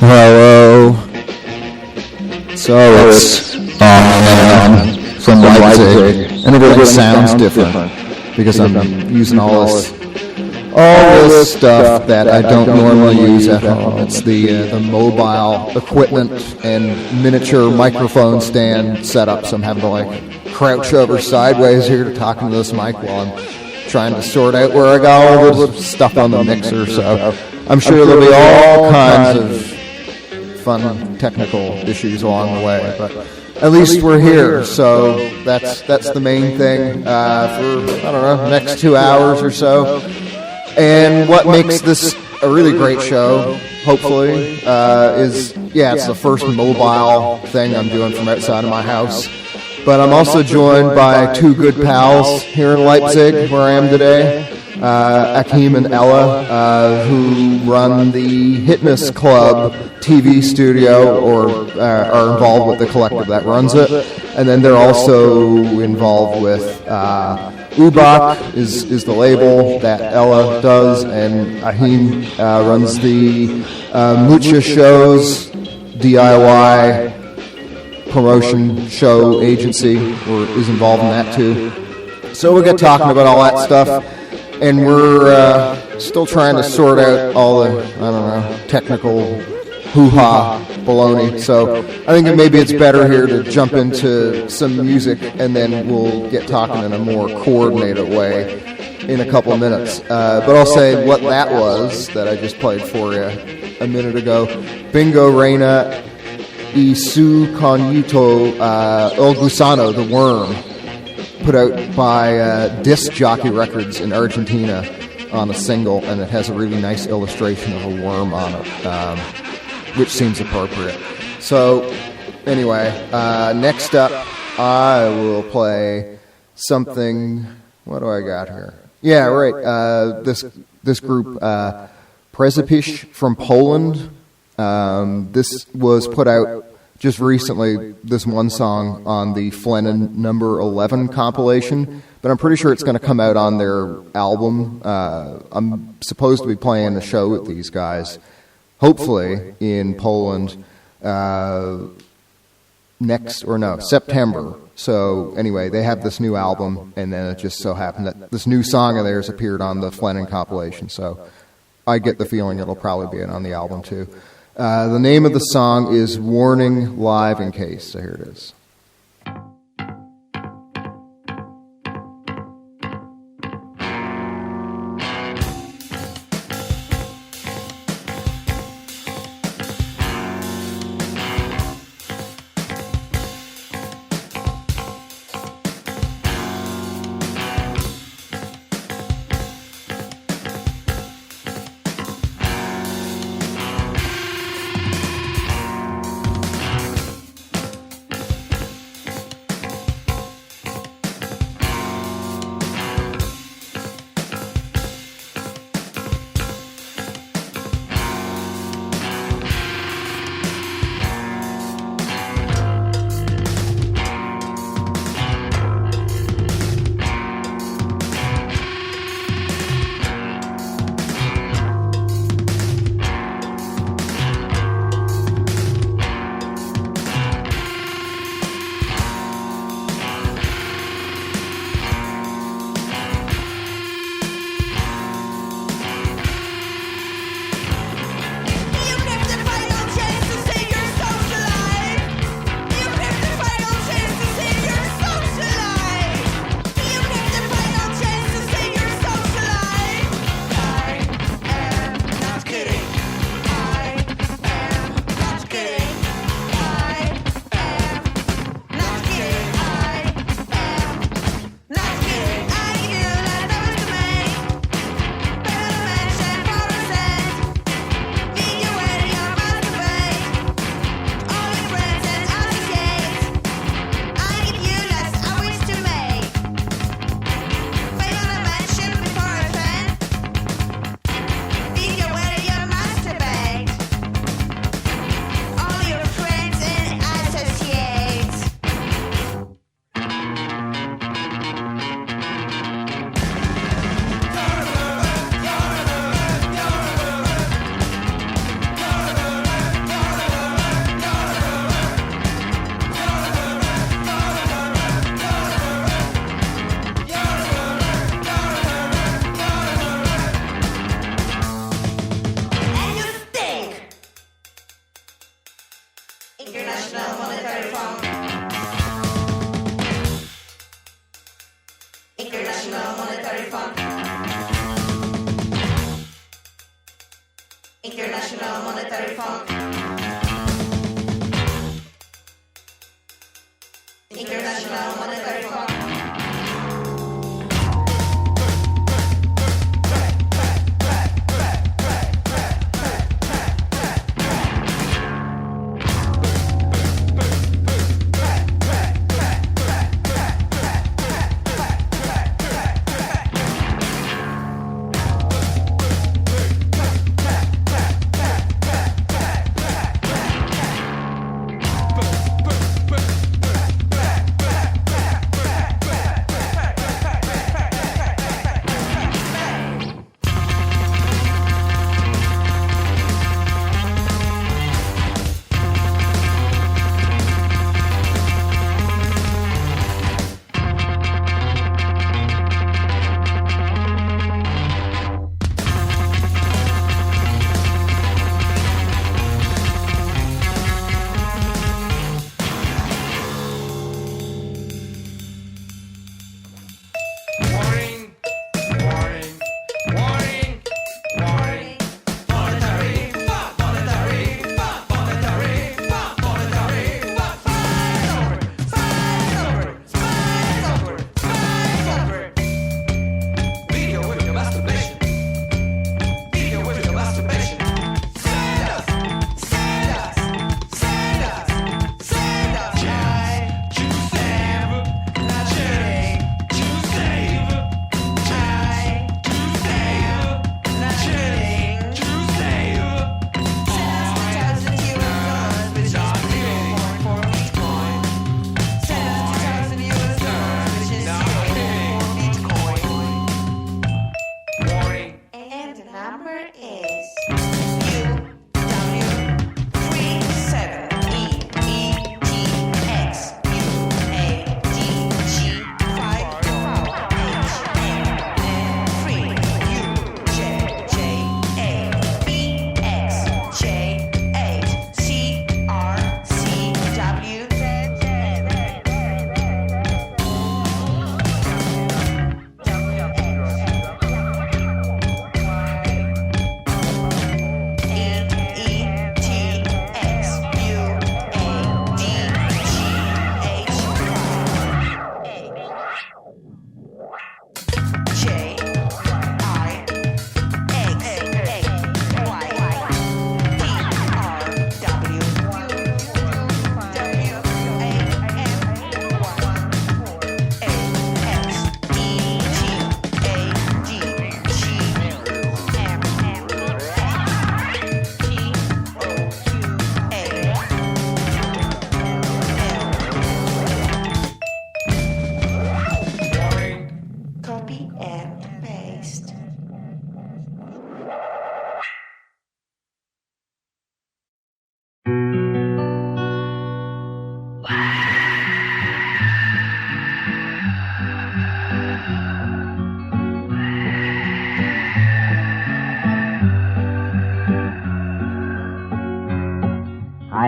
Hello. So it's from Leipzig, and it sounds different because I'm using all this stuff that I don't normally use at home. It's the mobile equipment and miniature microphone stand setup, so I'm having to crouch over sideways here to talk into this mic while I'm trying to sort out where I got all this stuff on the mixer. So I'm sure there'll be all kinds of fun technical issues along the way, but at least we're here, so that's the main thing for, I don't know, next 2 hours or so. And what makes this a really great show, hopefully, is, it's the first mobile thing I'm doing from outside of my house. But I'm also joined by two good pals here in Leipzig, where I am today, Akim and Ella, who run the Hitness Club TV studio, or are involved with the collective that runs it. And then they're also involved with U-Bac is the label that Ella does, and Akim runs the Mucha Shows DIY promotion show agency, or is involved in that too. So we'll get talking about all that stuff, and we're still trying to sort out all the, I don't know, technical hoo-ha baloney. So I think maybe it's better here to jump into some music, and then we'll get talking in a more coordinated way in a couple of minutes. But I'll say what that was that I just played for you a minute ago. Bingo Reyna y su Conjunto El Gusano, The Worm, put out by Disc Jockey Records in Argentina on a single, and it has a really nice illustration of a worm on it, which seems appropriate. So, anyway, next up, I will play something. What do I got here? Yeah, right. This group, Przepych from Poland. This was put out just recently this one song on the Flennen number 11 compilation, but I'm pretty sure it's going to come out on their album. I'm supposed to be playing a show with these guys, hopefully in Poland September. So anyway, they have this new album, and then it just so happened that this new song of theirs appeared on the Flennen compilation. So I get the feeling it'll probably be on the album too. The name of the song is Warning Live in Case. So here it is.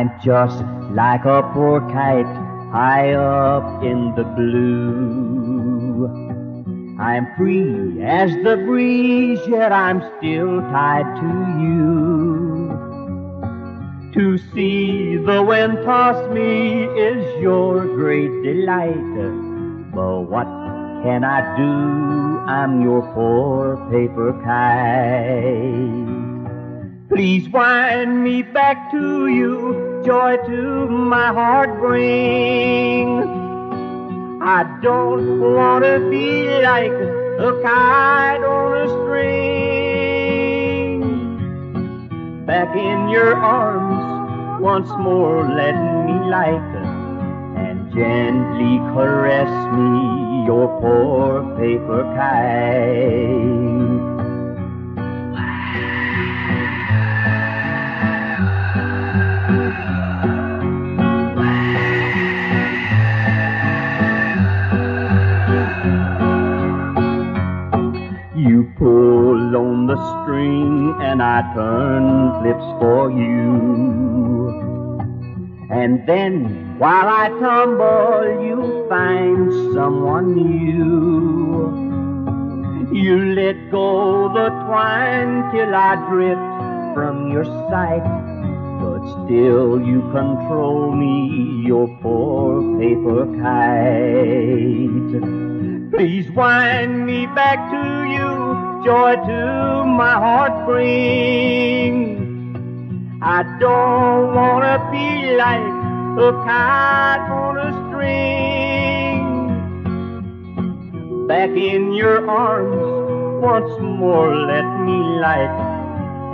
I'm just like a poor kite high up in the blue. I'm free as the breeze, yet I'm still tied to you. To see the wind toss me is your great delight. But what can I do? I'm your poor paper kite. Please wind me back to you, joy to my heart bring. I don't want to be like a kite on a string. Back in your arms, once more let me light and gently caress me, your poor paper kite. You pull on the string and I turn flips for you. And then while I tumble you find someone new. You let go the twine till I drift from your sight. But still you control me, your poor paper kite. Please wind me back to you, joy to my heart bring. I don't want to be like a kite on a string. Back in your arms, once more let me light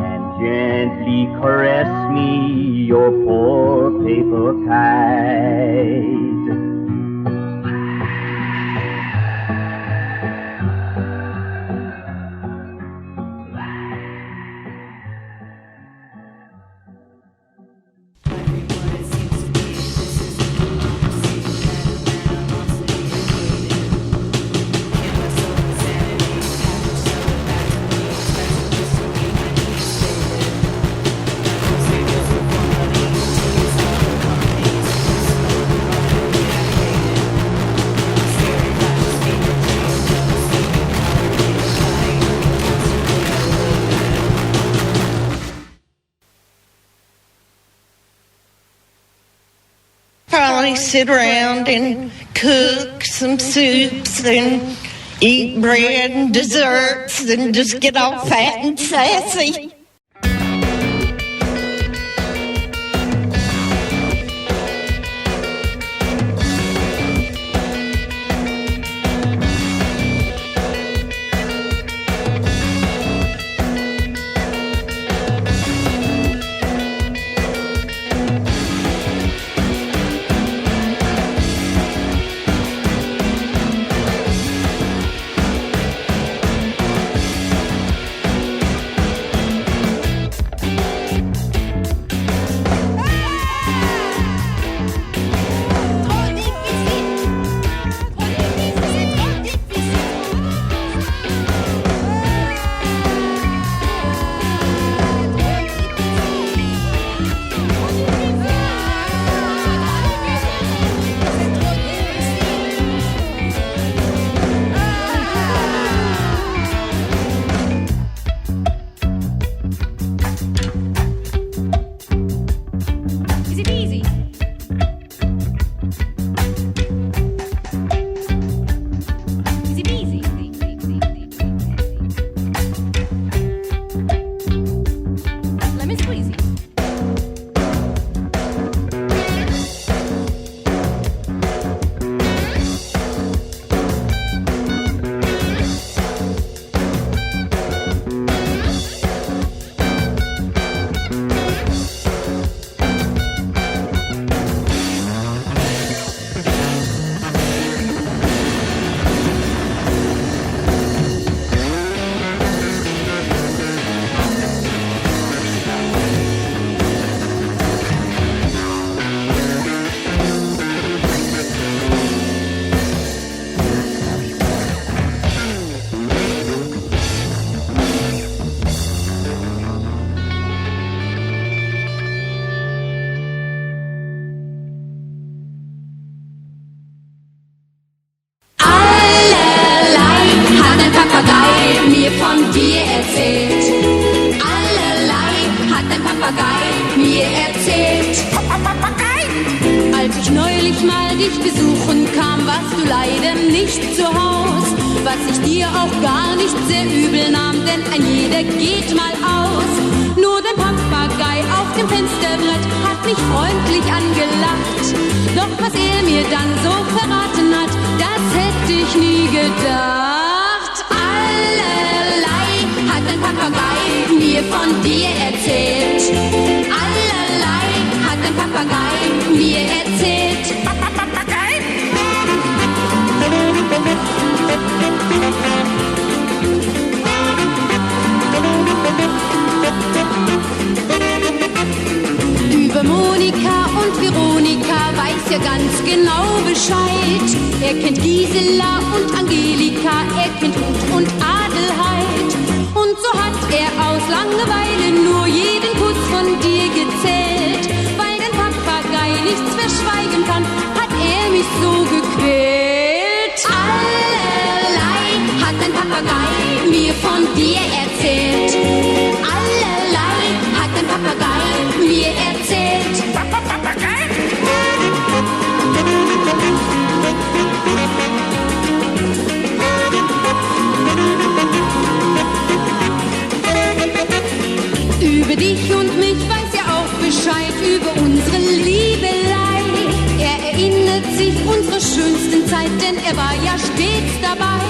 and gently caress me, your poor paper kite. Probably sit around and cook some soups and eat bread and desserts and just get all fat and sassy. nicht zu Haus. Was ich dir auch gar nicht sehr übel nahm, denn ein jeder geht mal aus. Nur der Papagei auf dem Fensterbrett hat mich freundlich angelacht. Doch was er mir dann so verraten hat, das hätte ich nie gedacht. Allerlei hat ein Papagei mir von dir erzählt. Allerlei hat ein Papagei mir erzählt. Papagei? Über Monika und Veronika weiß er ganz genau Bescheid. Er kennt Gisela und Angelika, er kennt Ruth und Adelheid. Und so hat er aus Langeweile nur jeden Kuss von dir gezählt. Weil dein Papagei nichts verschweigen kann, hat er mich so gequält. Allerlei hat dein Papagei mir von dir erzählt. Allerlei hat dein Papagei mir erzählt. Papagei? Über dich und mich weiß er auch Bescheid, über unsere Liebelei. Er erinnert sich unserer schönsten Zeit, denn er war ja stets dabei.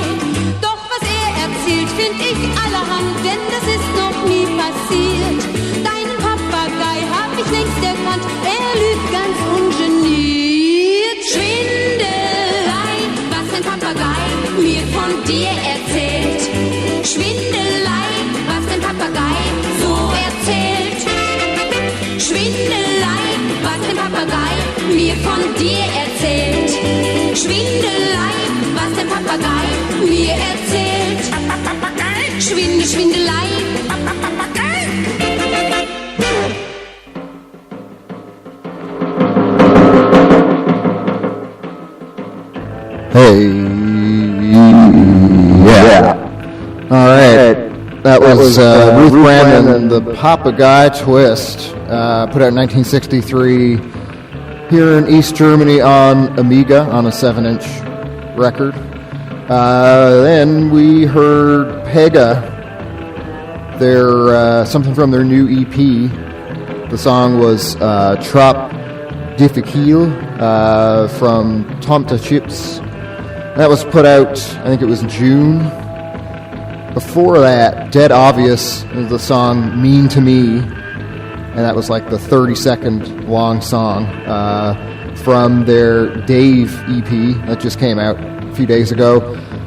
Doch was er erzählt, find ich allerhand, denn das ist noch nie passiert. Deinen Papagei hab ich längst erkannt, er lügt ganz ungeniert. Schwindelei, was ein Papagei mir von dir erzählt. Schwindelei, was ein Papagei so erzählt. Schwindelei, was ein Papagei mir von dir erzählt. Schwindelei, was ein Papagei mir erzählt. Schwindel, Schwindelei. Hey, yeah. All right. That was Ruth Brandin, the Papagei-Twist, put out in 1963 here in East Germany on Amiga on a 7-inch record. Then we heard Pega, their something from their new EP. The song was Trop, difficile from Tempête. That was put out, I think it was in June. Before that, Dead Obvious is the song Mean to Me, and that was like the 30-second long song from their Dave EP that just came out a few days ago.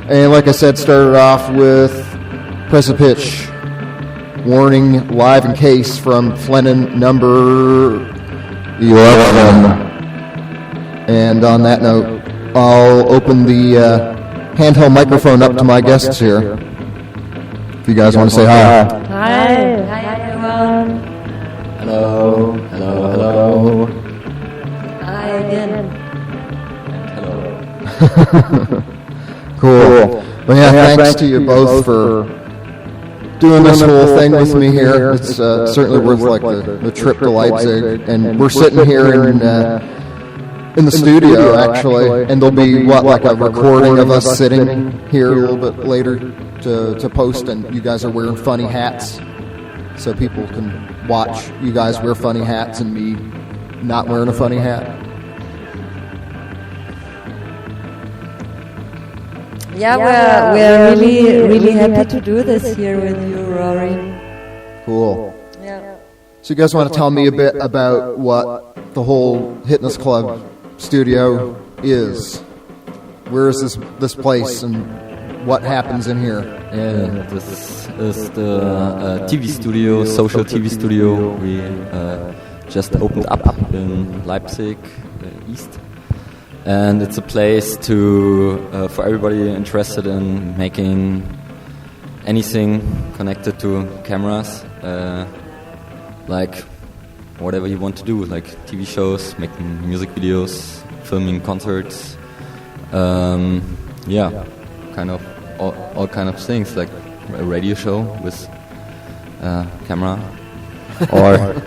And like I said, started off with Przepych, Warning Live in Case from Flennen number 11. And on that note, I'll open the handheld microphone up to my guests here. If you guys want to say hi. Hi. Hi, everyone. Hello. Hello. Hello. Hi again. Hello. Cool. Well, yeah, thanks to you both for doing this whole thing with me here. It's certainly worth like the trip to Leipzig. And we're sitting here in the studio, actually. And there'll be, like a recording of us sitting here a little bit later to post, and you guys are wearing funny hats, so people can watch you guys wear funny hats and me not wearing a funny hat. Yeah, we're really happy to do this here with you, Rory. Cool. Yeah. So you guys want to tell me a bit about what the whole Hitness Club studio is? Where is this place and what happens in here? Yeah, this is the TV studio, social TV studio. We just opened up in Leipzig, East. And it's a place for everybody interested in making anything connected to cameras, like whatever you want to do, like TV shows, making music videos, filming concerts, kind of all kind of things, like a radio show with camera, or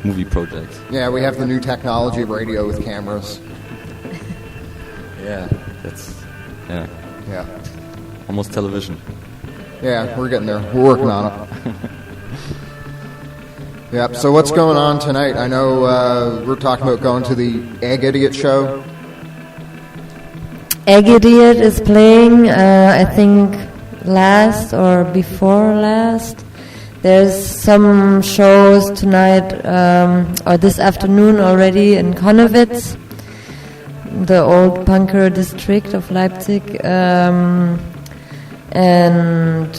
movie projects. Yeah, we have the new technology radio with cameras. Yeah, that's Yeah. Yeah. Almost television. Yeah, we're getting there. We're working on it. Yep. So what's going on tonight? I know we're talking about going to the Egg Idiot show. Egg Idiot is playing, I think, last or before last. There's some shows tonight or this afternoon already in Konnewitz, the old punker district of Leipzig. And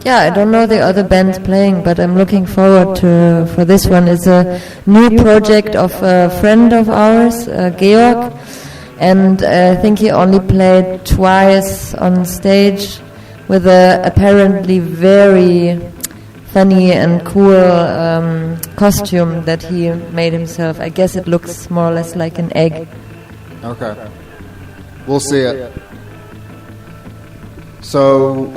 yeah, I don't know the other bands playing, but I'm looking forward for this one. It's a new project of a friend of ours, Georg, and I think he only played twice on stage with a apparently very funny and cool costume that he made himself. I guess it looks more or less like an egg. Okay. We'll see it. So,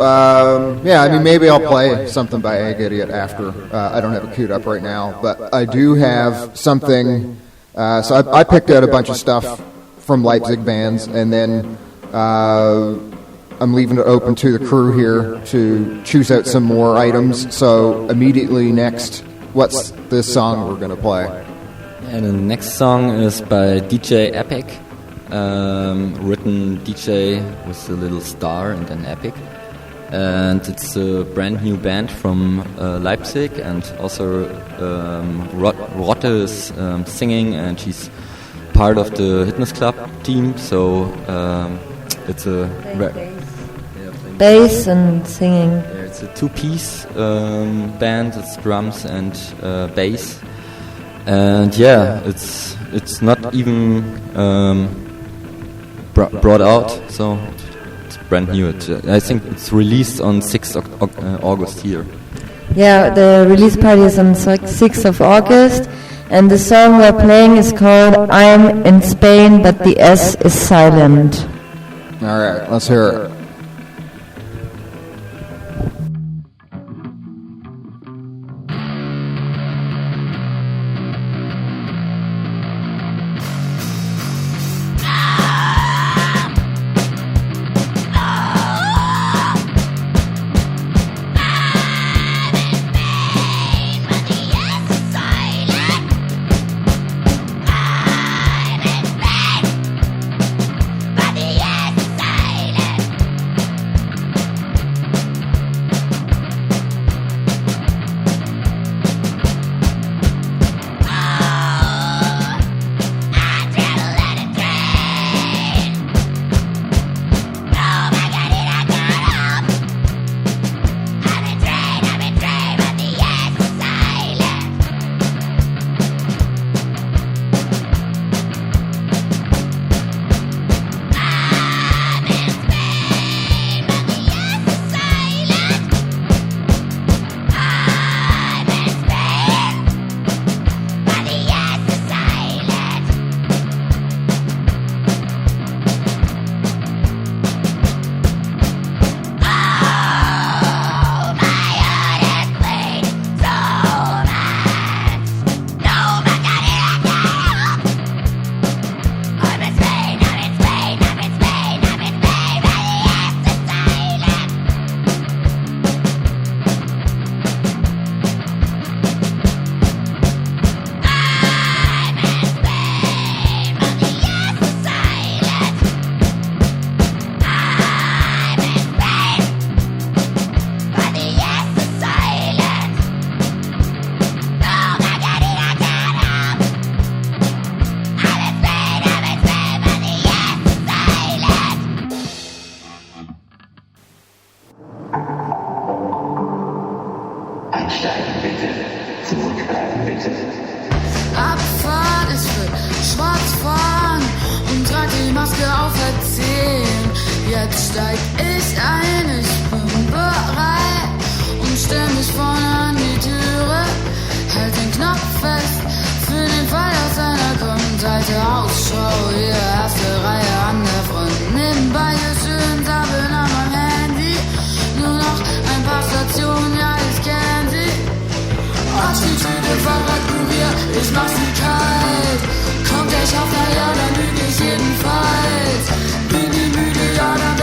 yeah, I mean, maybe I'll play something by Egg Idiot after. I don't have it queued up right now, but I do have something. So I picked out a bunch of stuff from Leipzig bands, and then I'm leaving it open to the crew here to choose out some more items. So immediately next, what's this song we're going to play? And the next song is by DJ Epic. Written DJ with a little star and an epic, and it's a brand new band from Leipzig, and also Rotte is singing, and she's part of the Fitness Club team, so it's a bass and singing. It's a two-piece band. It's drums and bass, and yeah, it's not even brought out, so it's brand new. I think it's released on 6th of August here. Yeah, the release party is on 6th of August, and the song we're playing is called I'm in Spain, but the S is silent. All right, let's hear it. Abfahrt, ich will schwarz fahren und trag die Maske auf Verzehen. Jetzt steig ich ein, ich bin bereit und stell mich vorne an die Türe. Halt den Knopf fest, für den Fall, dass einer kommt. Halte Ausschau, hier erste Reihe an der Front. Nebenbei hier schön sabbeln an meinem Handy. Nur noch ein paar Stationen, ja ich kenn sie. Attitüde, Fahrradkurier, ich mach sie kalt. Kommt der Schaffner, ja dann lüg ich jedenfalls. Bin die müde, ja dann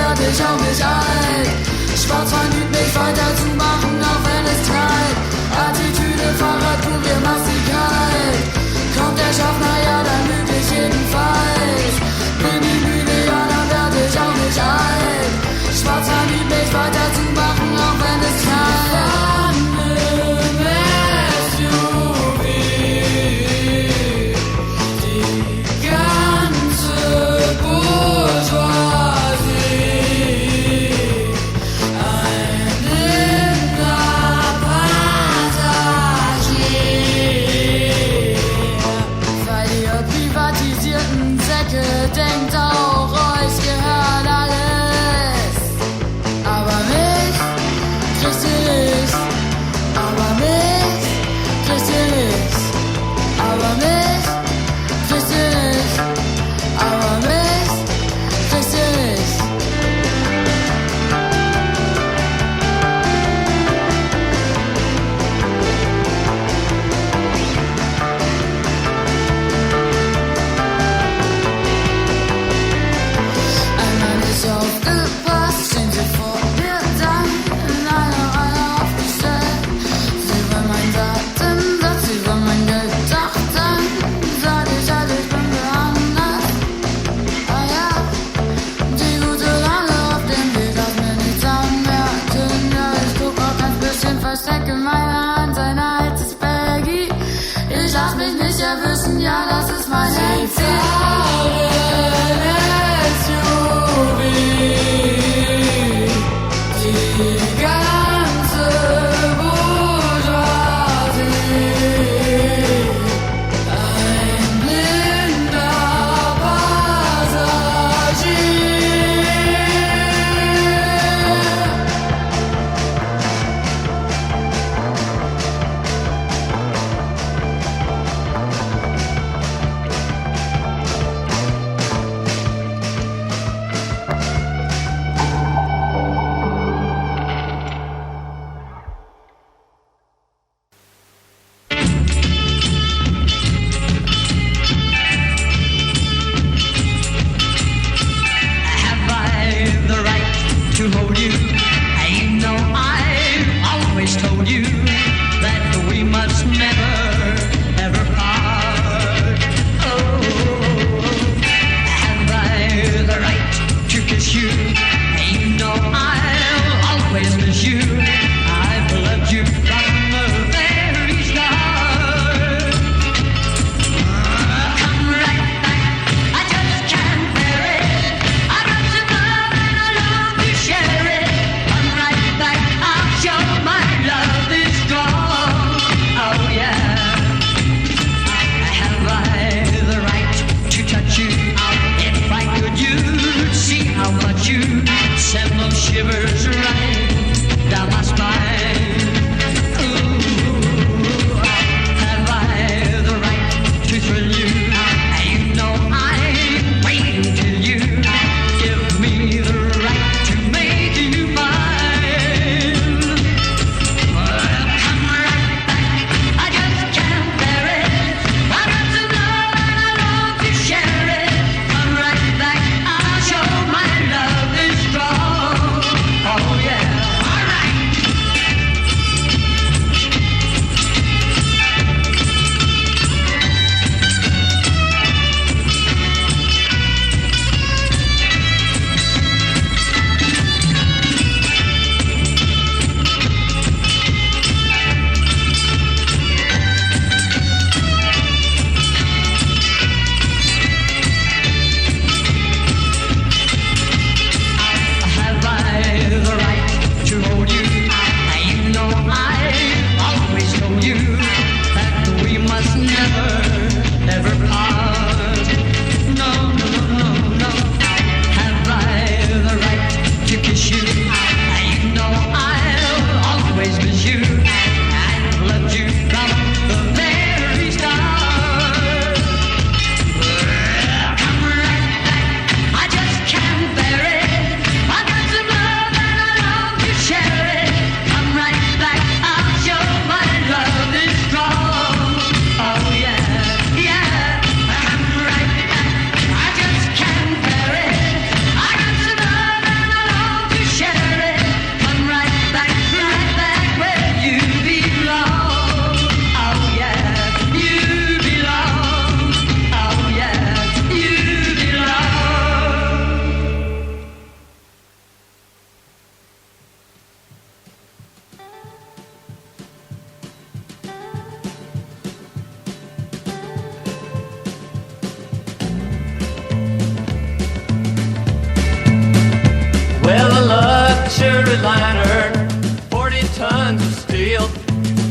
luxury liner, 40 tons of steel.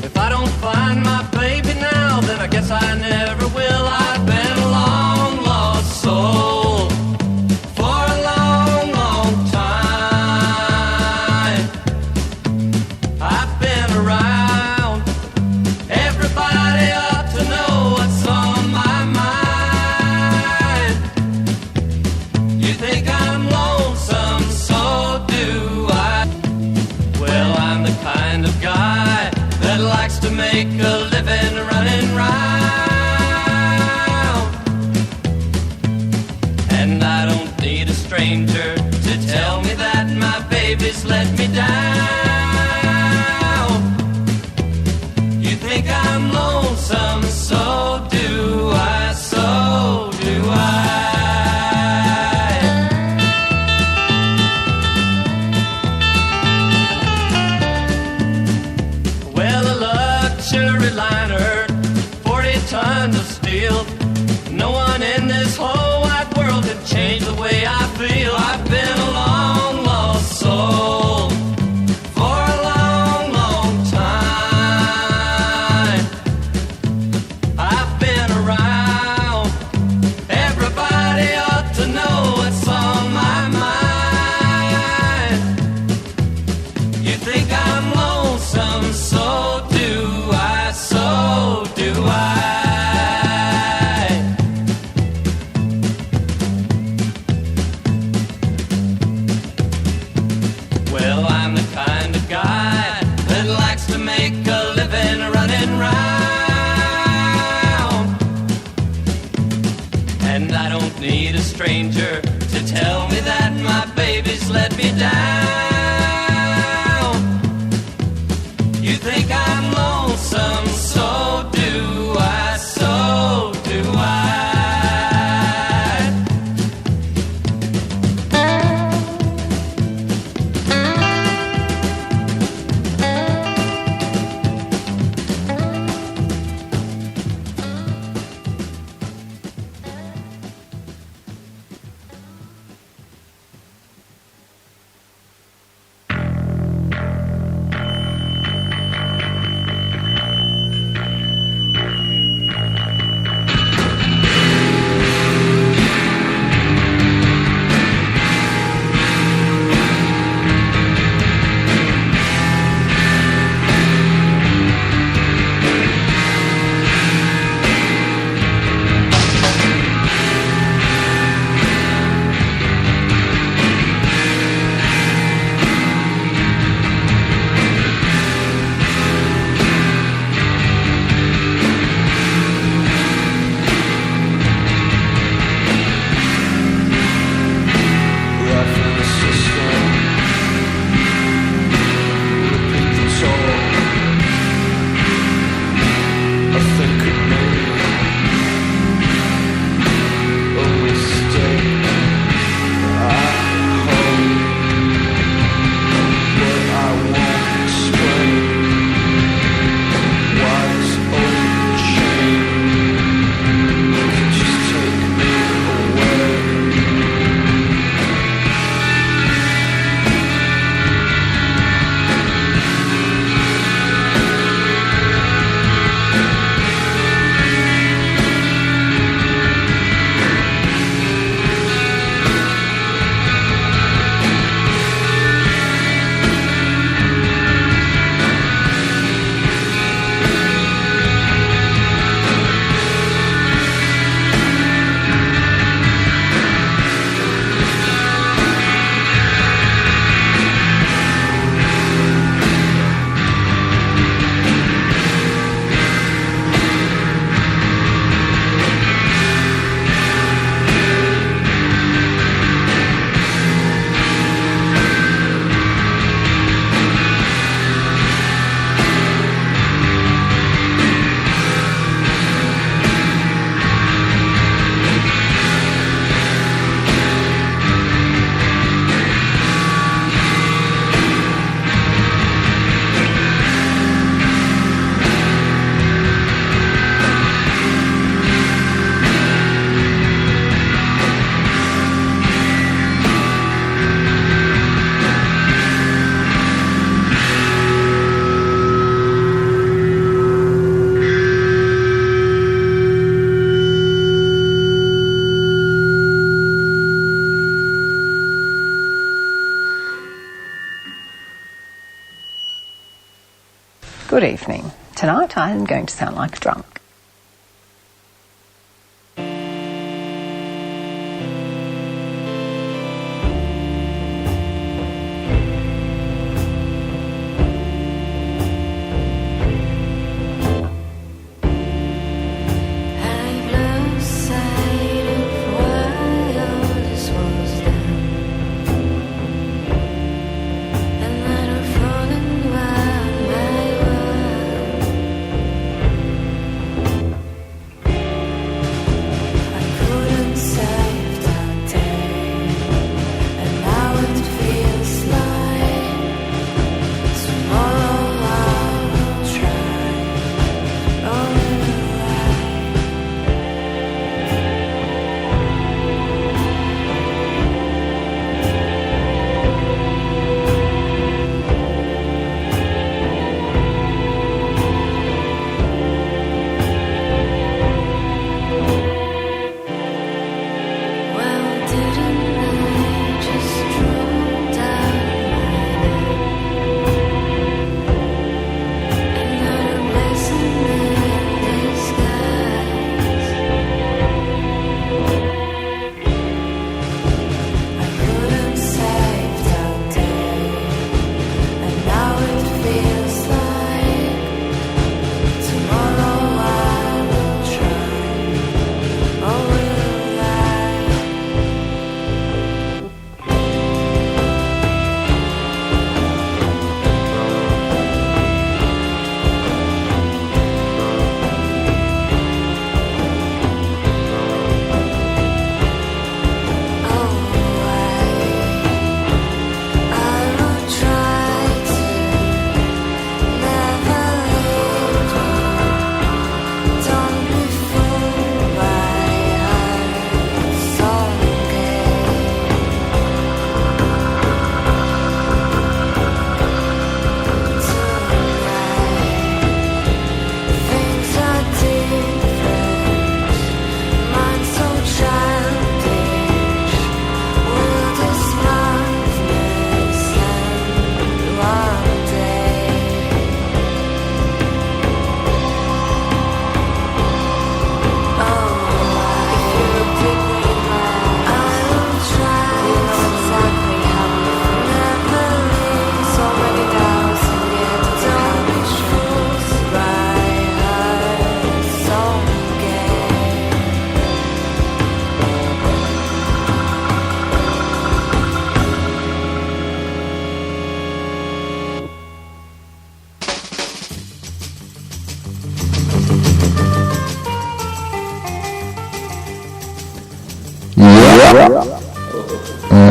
If I don't find my baby now, then I guess I never will. I've been a long lost soul for a long, long time. I've been around, everybody ought to know what's on my mind. You think I'm lonesome, so do I. Well, I'm the kind of guy that likes to make a living running round. And I don't need a stranger to tell me that my baby's let me down. You think I'm lonesome, so do I, so do I. Well, a luxury liner, 40 tons of steel. No one in this whole wide world can change the way I feel. I've been a long lost soul for a long, long time. I've been around, everybody ought to know what's on my mind. You think I'm lonesome, so do I, so do I. Well, I'm the kind of guy that likes to make a living running round. And I don't need a stranger to tell me that my baby's let me down. You think I'm lonesome, so do I, so do I. Good evening. Tonight I'm going to sound like a drunk.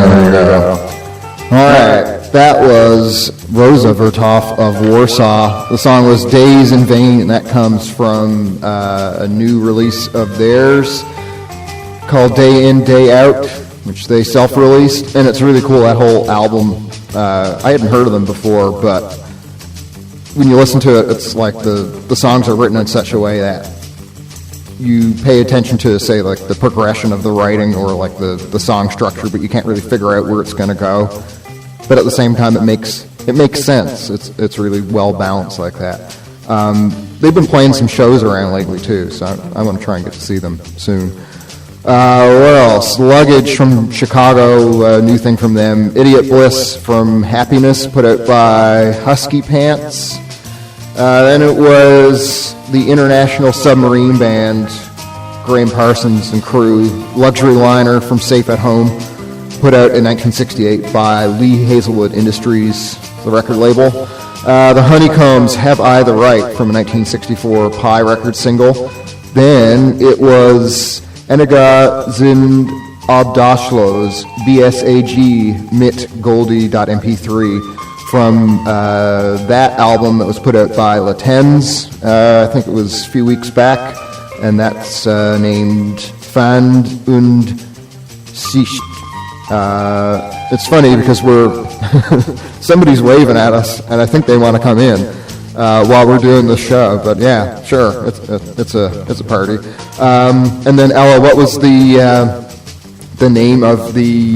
There we go. Alright, that was Rosa Vertov of Warsaw. The song was Days in Vain, and that comes from a new release of theirs called Day In, Day Out, which they self-released, and it's really cool, that whole album. I hadn't heard of them before, but when you listen to it, it's like the songs are written in such a way that you pay attention to, say, like the progression of the writing or like the song structure, but you can't really figure out where it's going to go. But at the same time, it makes sense. It's really well balanced like that. They've been playing some shows around lately too, so I want to try and get to see them soon. What else? Luggage from Chicago, new thing from them. Idiot Bliss from Happiness, put out by Husky Pants. Then it was the International Submarine Band, Graham Parsons and crew. Luxury Liner from Safe at Home, put out in 1968 by Lee Hazelwood Industries, the record label. The Honeycombs, Have I the Right, from a 1964 Pie record single. Then it was Einige sind Obdachlos, BSAG, mit goldy.mp3, from that album that was put out by Latenz, I think it was a few weeks back, and that's named Pfand und Sicht. It's funny because somebody's waving at us, and I think they want to come in while we're doing this show. But yeah, sure, it's a party. And then Ella, what was the name of the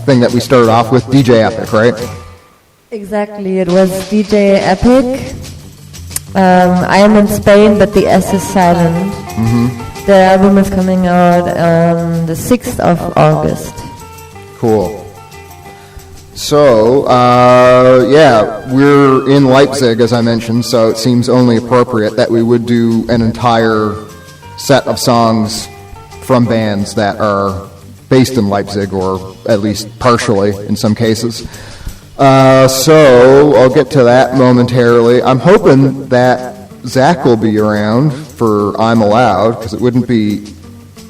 thing that we started off with? DJ Epic, right? Exactly, it was DJ Epic. I am in Spain, but the S is silent. The album is coming out on the 6th of August. Cool. So, we're in Leipzig, as I mentioned, so it seems only appropriate that we would do an entire set of songs from bands that are based in Leipzig, or at least partially in some cases. So, I'll get to that momentarily. I'm hoping that Zach will be around for I'm Allowed, because it wouldn't be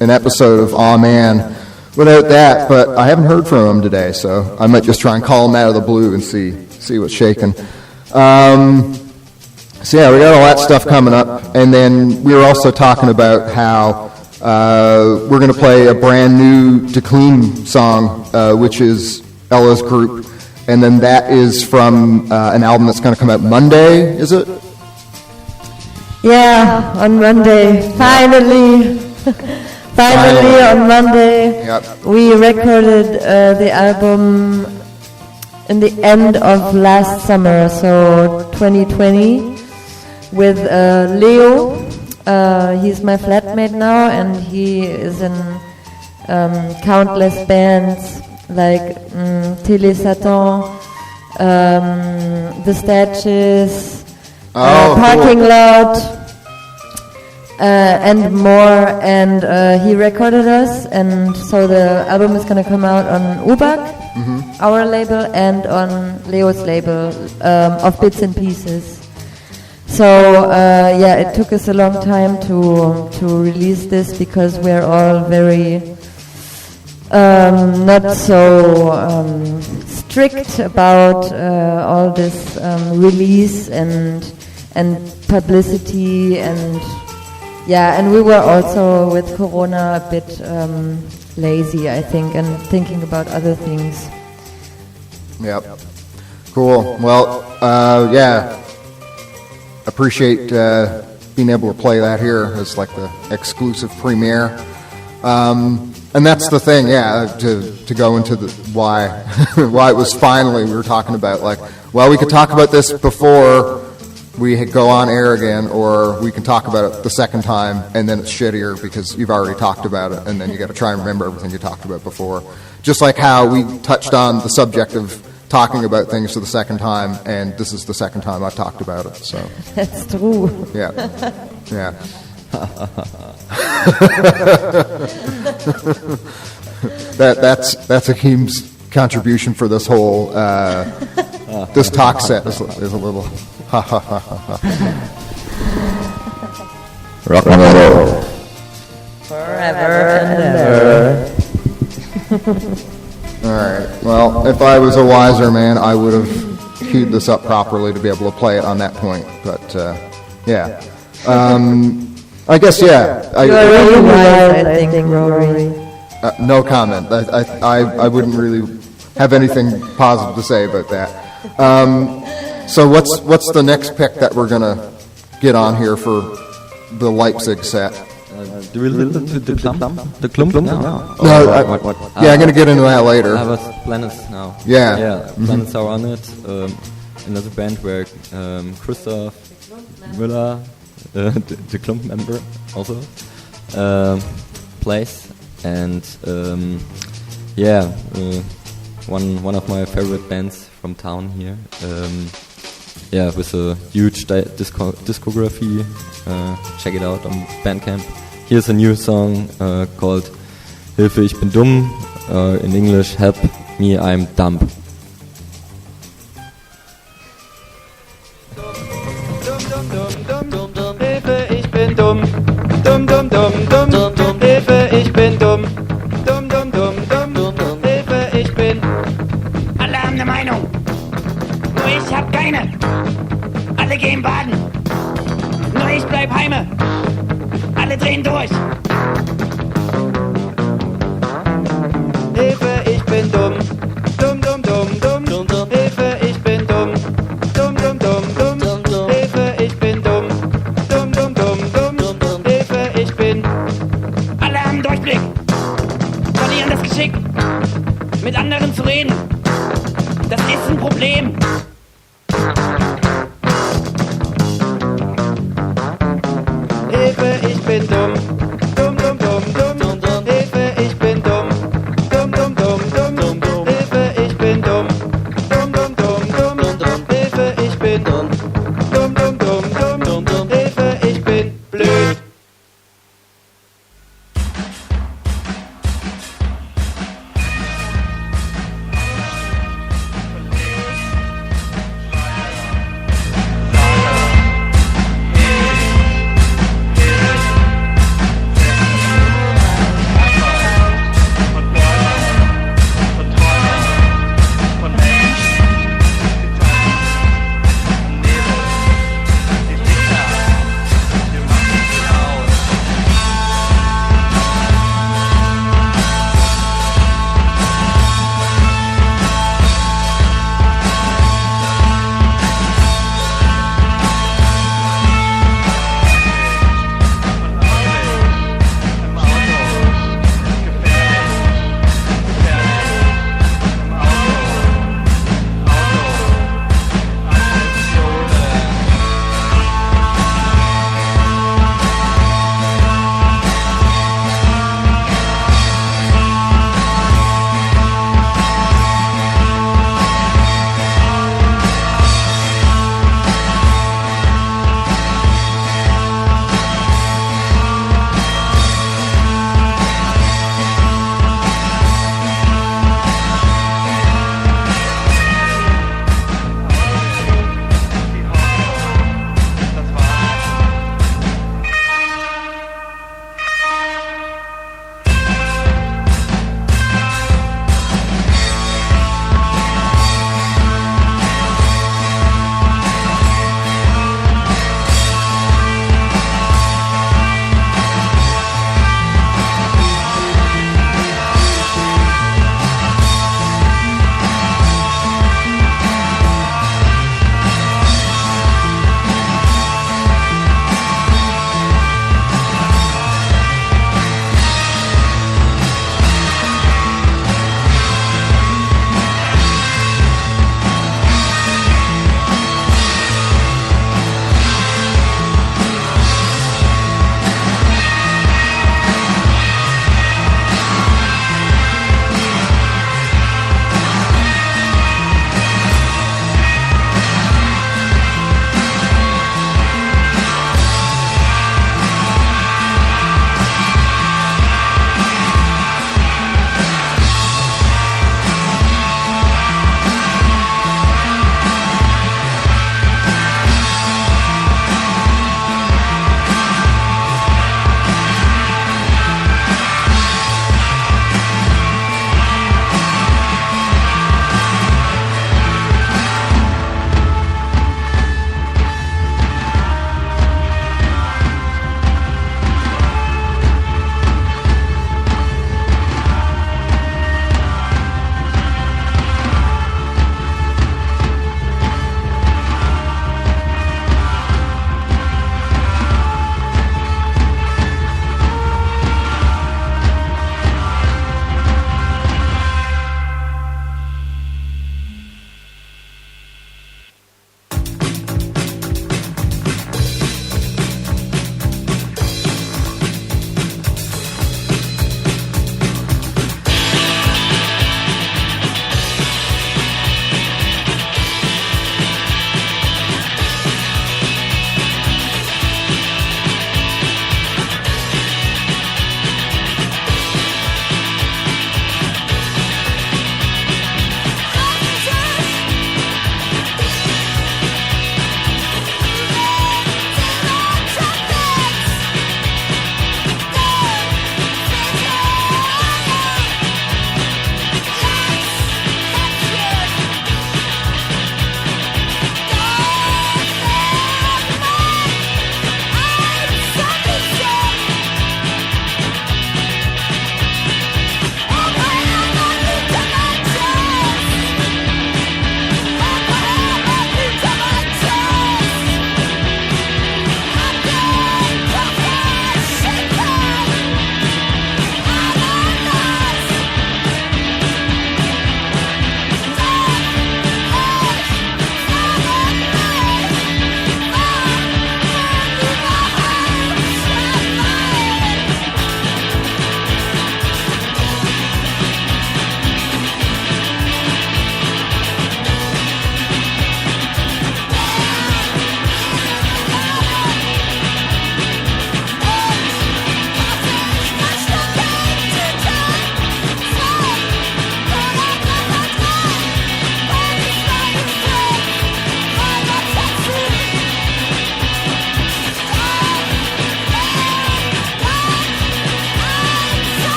an episode of Aw Man without that, but I haven't heard from him today, so I might just try and call him out of the blue and see what's shaking. So yeah, we got all that stuff coming up, and then we were also talking about how we're going to play a brand new Decline song, which is Ella's group, and then that is from an album that's going to come out Monday, is it? Yeah, on Monday, finally. Finally, on Monday, we recorded the album in the end of last summer, so 2020, with Leo. He's my flatmate now, and he is in countless bands like Télé Satan, The Statues, Parking Lot. And more, and he recorded us, and so the album is going to come out on U-Bac, our label, and on Leo's label of Bits and Pieces. So it took us a long time to release this, because we're all very not so strict about all this release and publicity and. Yeah, and we were also with Corona a bit lazy, I think, and thinking about other things. Yep. Cool. Well, appreciate being able to play that here as like the exclusive premiere. And that's the thing, to go into the why it was finally, we were talking about, like, well, we could talk about this before we go on air again, or we can talk about it the second time, and then it's shittier because you've already talked about it, and then you got to try and remember everything you talked about before. Just like how we touched on the subject of talking about things for the second time, and this is the second time I've talked about it. So that's true. Yeah. That's Akim's contribution for this whole this talk set is a little. Rock and roll. Forever and ever. Alright, well, if I was a wiser man, I would have queued this up properly to be able to play it on that point, but, I guess, You're really wise, I think, Rory. No comment. I wouldn't really have anything positive to say about that. So what's the next pick that we're gonna get on here for the Leipzig set? Do we listen to the Klump now? No, I'm gonna get into that later. I was Planets now. Yeah. Planets are on it. Another band where Christoph Müller, the Klump member, also plays, and one of my favorite bands from town here. With a huge discography. Check it out on Bandcamp. Here's a new song called Hilfe, ich bin dumm. In English, Help me, I'm dumb. Hilfe, ich bin dumm. Dumm, dumm, dumm, dumm. Hilfe, ich bin dumm. Dumm, dumm, dumm, dumm. Hilfe, ich bin. Alle haben eine Meinung. Nur ich hab keine. Alle gehen baden. Nur ich bleib heime. Alle drehen durch. Hilfe, ich bin dumm. Dumm, dumm, dumm, dumm. Hilfe, ich bin dumm. Dumm, dumm, dumm, dumm. Hilfe, ich bin dumm. Dumm, dumm, dumm, dumm. Hilfe, ich bin. Alle haben Durchblick. Verlieren das Geschick. Mit anderen zu reden. Das ist ein Problem.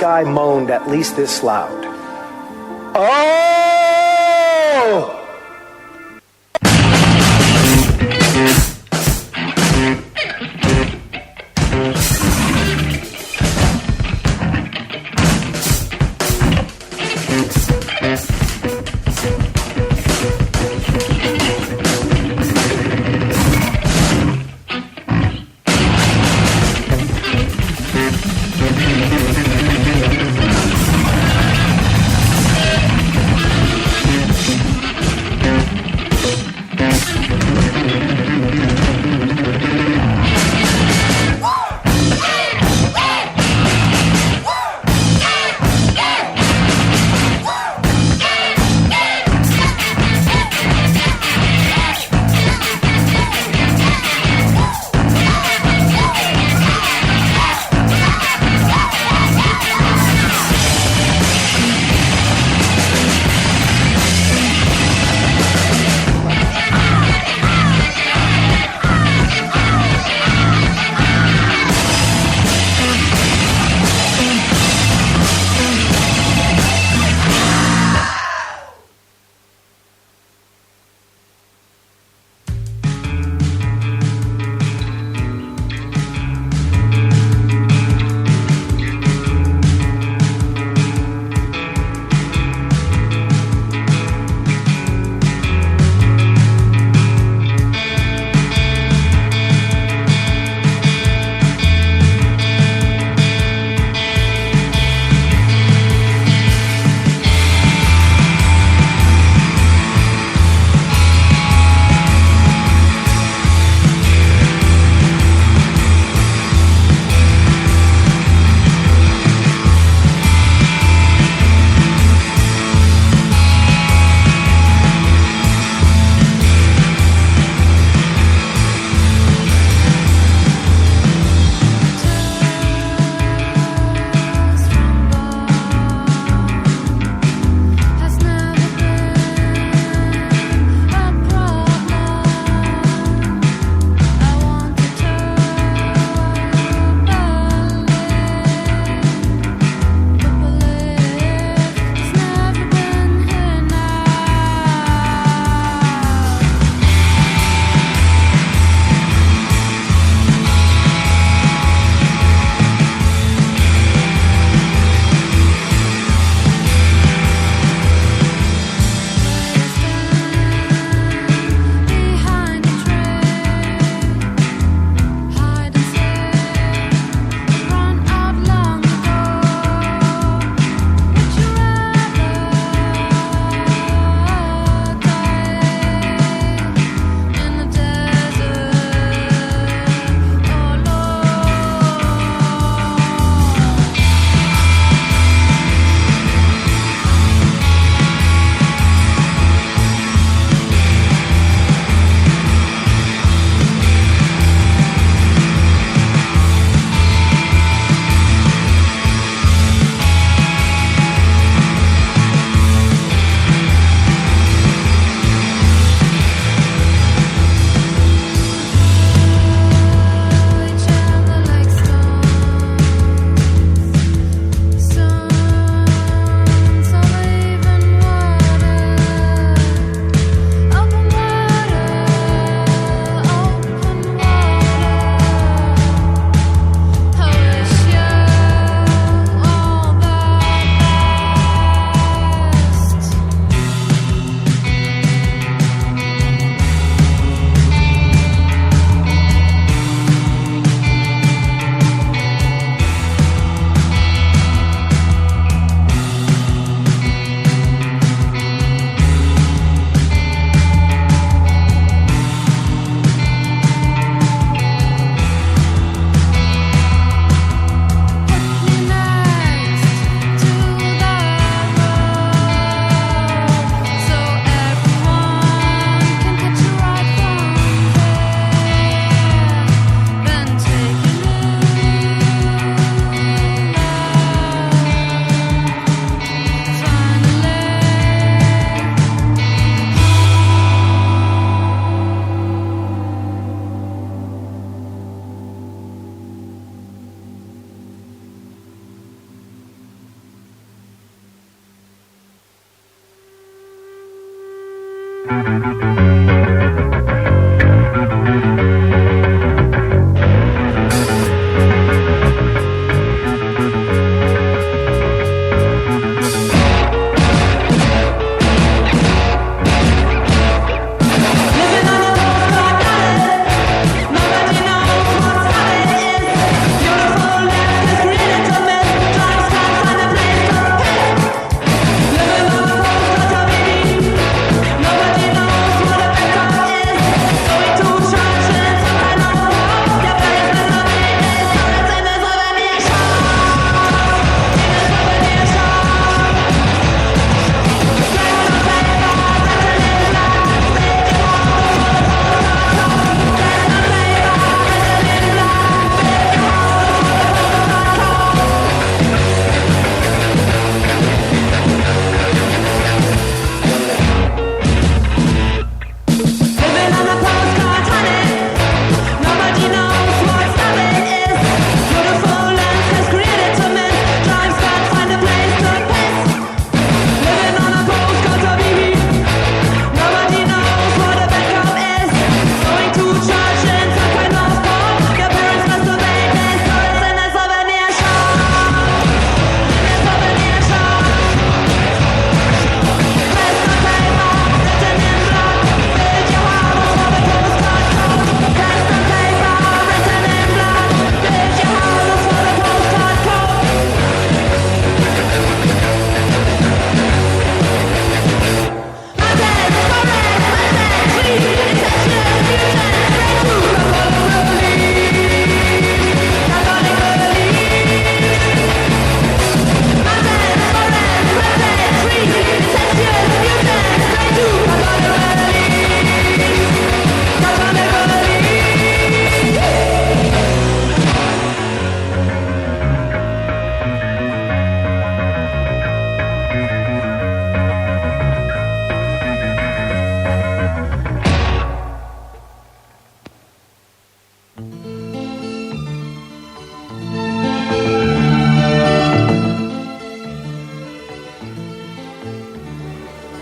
guy moaned at least this loud. Oh!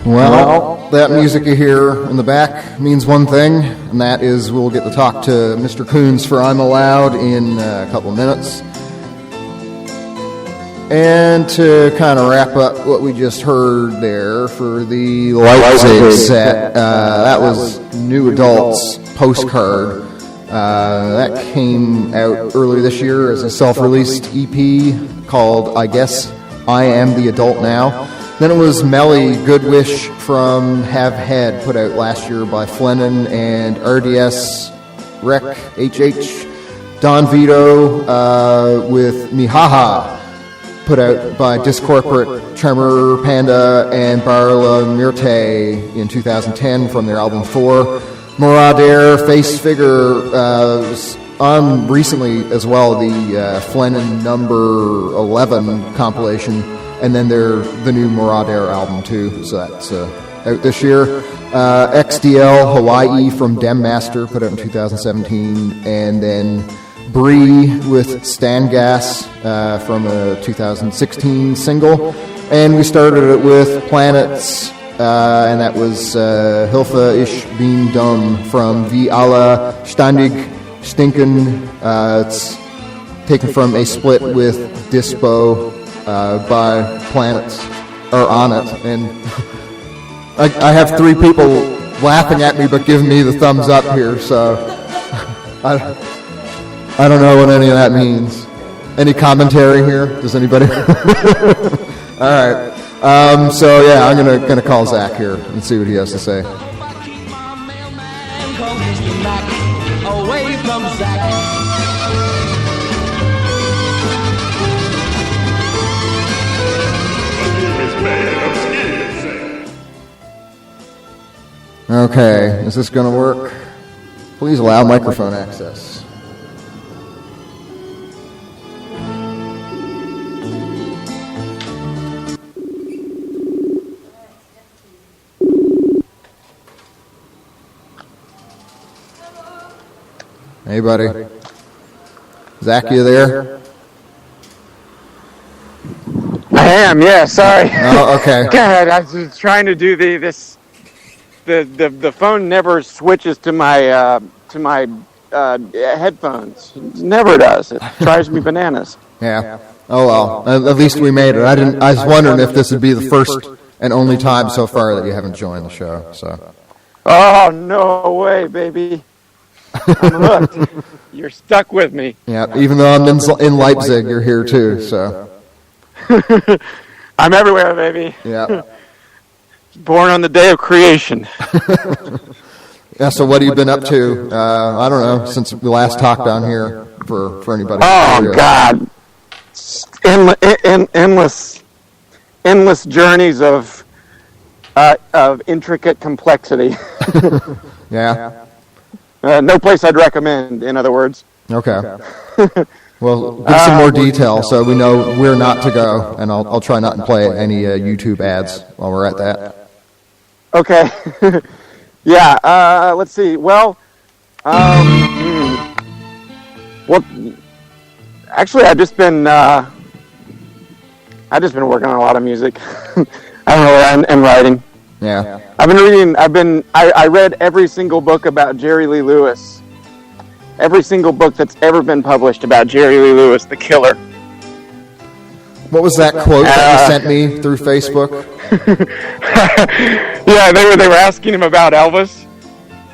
Well, that music you hear in the back means one thing, and that is we'll get to talk to Mr. Coons for I'm Allowed in a couple of minutes. And to kind of wrap up what we just heard there for the Leipzig set, that was New Adults Postcard. That came out earlier this year as a self-released EP called I Guess I Am the Adult Now. Then it was Melly Good Wish from Have Head, put out last year by Flennen and RDS Rec HH. Don Vito with Mihaha, put out by Discorporate, Tremor Panda, and Barla Myrte in 2010 from their album 4. Moradair Face Figure was on recently as well, the Flennen number 11 compilation, and then the new Moradair album too, so that's out this year. XDL Hawaii from Dem Master, put out in 2017, and then Bree with Stangas from a 2016 single. And we started it with Planets, and that was Hilfe Ich Bin Dumm from Wie Alle Ständig Stinken. It's taken from a split with Dispo by Planets, or on it. And I have three people laughing at me but giving me the thumbs up here, so I don't know what any of that means. Any commentary here? Does anybody? All right. So yeah, I'm gonna call Zach here and see what he has to say. Away from Zach. Okay, is this gonna work? Please allow microphone access. Hey, buddy. Zach, you there? I am, yeah, sorry. Oh, okay. God, I was trying to do this the phone never switches to my headphones. It never does. It drives me bananas. Yeah. Oh well. At least we made it. I was wondering if this would be the first and only time so far that you haven't joined the show. So. Oh no way, baby! I'm hooked. You're stuck with me. Yeah. Even though I'm in Leipzig, you're here too. So. I'm everywhere, baby. Yeah. Born on the day of creation. Yeah, so what have you been up to? I don't know, since we last talked down here for anybody. Oh, God. Endless journeys of intricate complexity. Yeah. No place I'd recommend, in other words. Okay. Well, give some more detail so we know where not to go, and I'll try not to play any YouTube ads while we're at that. Okay. Yeah, let's see. Well, actually, I've just been working on a lot of music. I don't know, and writing. Yeah. I read every single book about Jerry Lee Lewis. Every single book that's ever been published about Jerry Lee Lewis, the killer. What was that quote that you sent me through Facebook? Yeah, they were asking him about Elvis.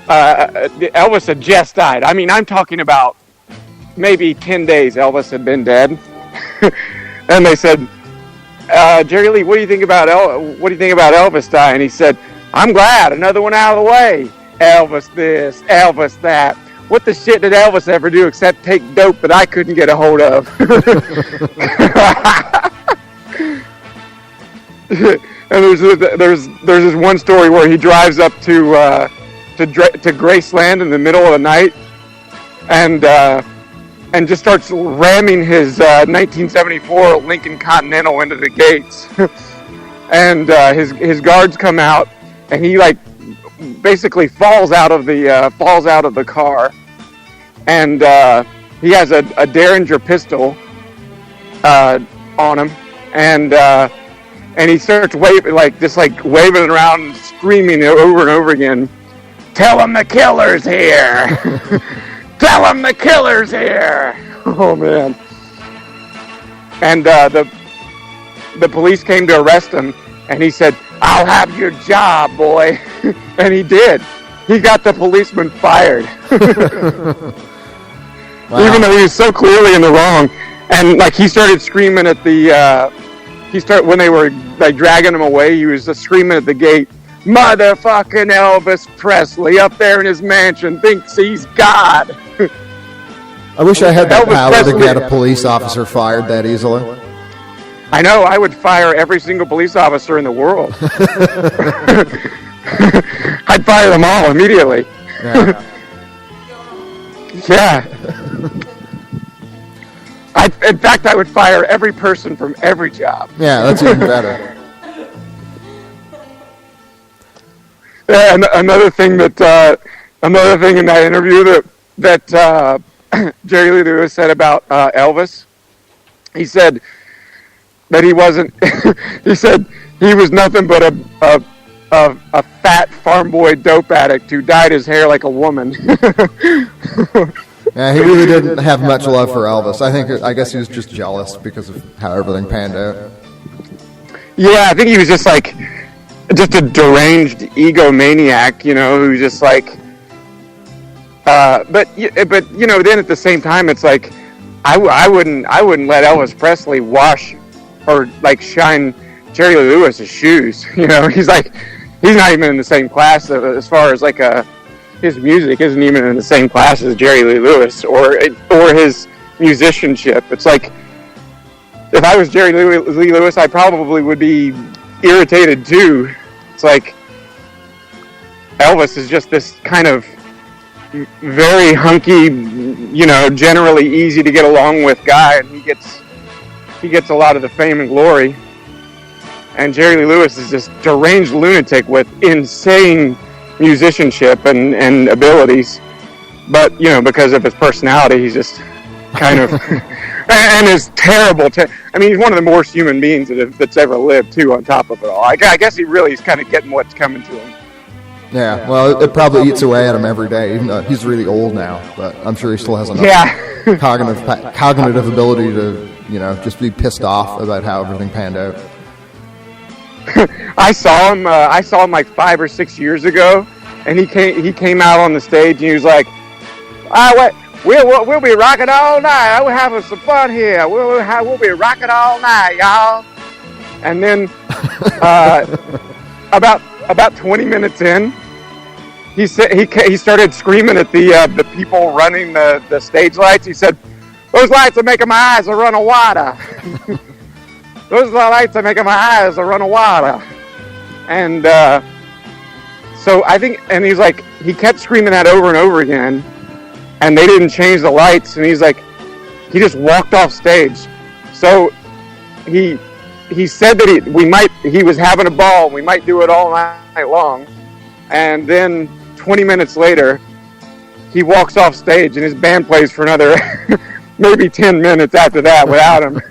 Elvis had just died. I mean, I'm talking about maybe 10 days Elvis had been dead. And they said, Jerry Lee, what do you think about Elvis dying? He said, I'm glad, another one out of the way. Elvis this, Elvis that. What the shit did Elvis ever do except take dope that I couldn't get a hold of? And there's this one story where he drives up to Graceland in the middle of the night, and just starts ramming his 1974 Lincoln Continental into the gates. And his guards come out, and he basically falls out of the car, and he has a Derringer pistol on him, and he starts waving it around and screaming over and over again, "Tell him the killer's here! Tell him the killer's here!" Oh man! And the police came to arrest him, and he said, "I'll have your job, boy." And he did. He got the policeman fired. Wow. Even though he was so clearly in the wrong. And he started screaming at when they were dragging him away, he was just screaming at the gate, "Motherfucking Elvis Presley up there in his mansion thinks he's God." I wish I had that Elvis power Presley, to get a police officer fired that easily. I know, I would fire every single police officer in the world. I'd fire them all immediately. Yeah. Yeah. In fact, I would fire every person from every job. Yeah, that's even better. Yeah, and another thing in that interview that Jerry Lee Lewis said about Elvis, he said that he wasn't. He said he was nothing but a fat farm boy dope addict who dyed his hair like a woman. Yeah, he really didn't have much love for Elvis. I guess he was just jealous because of how everything panned out. Yeah, I think he was just a deranged egomaniac, who's just but then at the same time, it's I wouldn't let Elvis Presley wash or shine Jerry Lee Lewis's shoes. He's not even in the same class as far as his music isn't even in the same class as Jerry Lee Lewis or his musicianship. It's if I was Jerry Lee Lewis, I probably would be irritated too. It's Elvis is just this kind of very hunky, generally easy to get along with guy, and he gets a lot of the fame and glory. And Jerry Lee Lewis is this deranged lunatic with insane musicianship and abilities, but because of his personality, he's just kind of and his terrible. He's one of the worst human beings that's ever lived too. On top of it all, I guess he really is kind of getting what's coming to him. Yeah, well, it probably eats away at him every day, even though he's really old now, but I'm sure he still has enough cognitive ability to, just be pissed off about how everything panned out. I saw him like 5 or 6 years ago, and he came out on the stage and he was like, we'll be rocking all night. We're having some fun here. We'll be rocking all night, y'all. And then about 20 minutes in, he started screaming at the people running the stage lights. He said, "Those lights are making my eyes a run of water. Those lights are making my eyes a run of water." And so I think, and he's like, he kept screaming that over and over again, and they didn't change the lights. And he's like, he just walked off stage. So he said that he was having a ball, and we might do it all night long. And then 20 minutes later, he walks off stage, and his band plays for another maybe 10 minutes after that without him.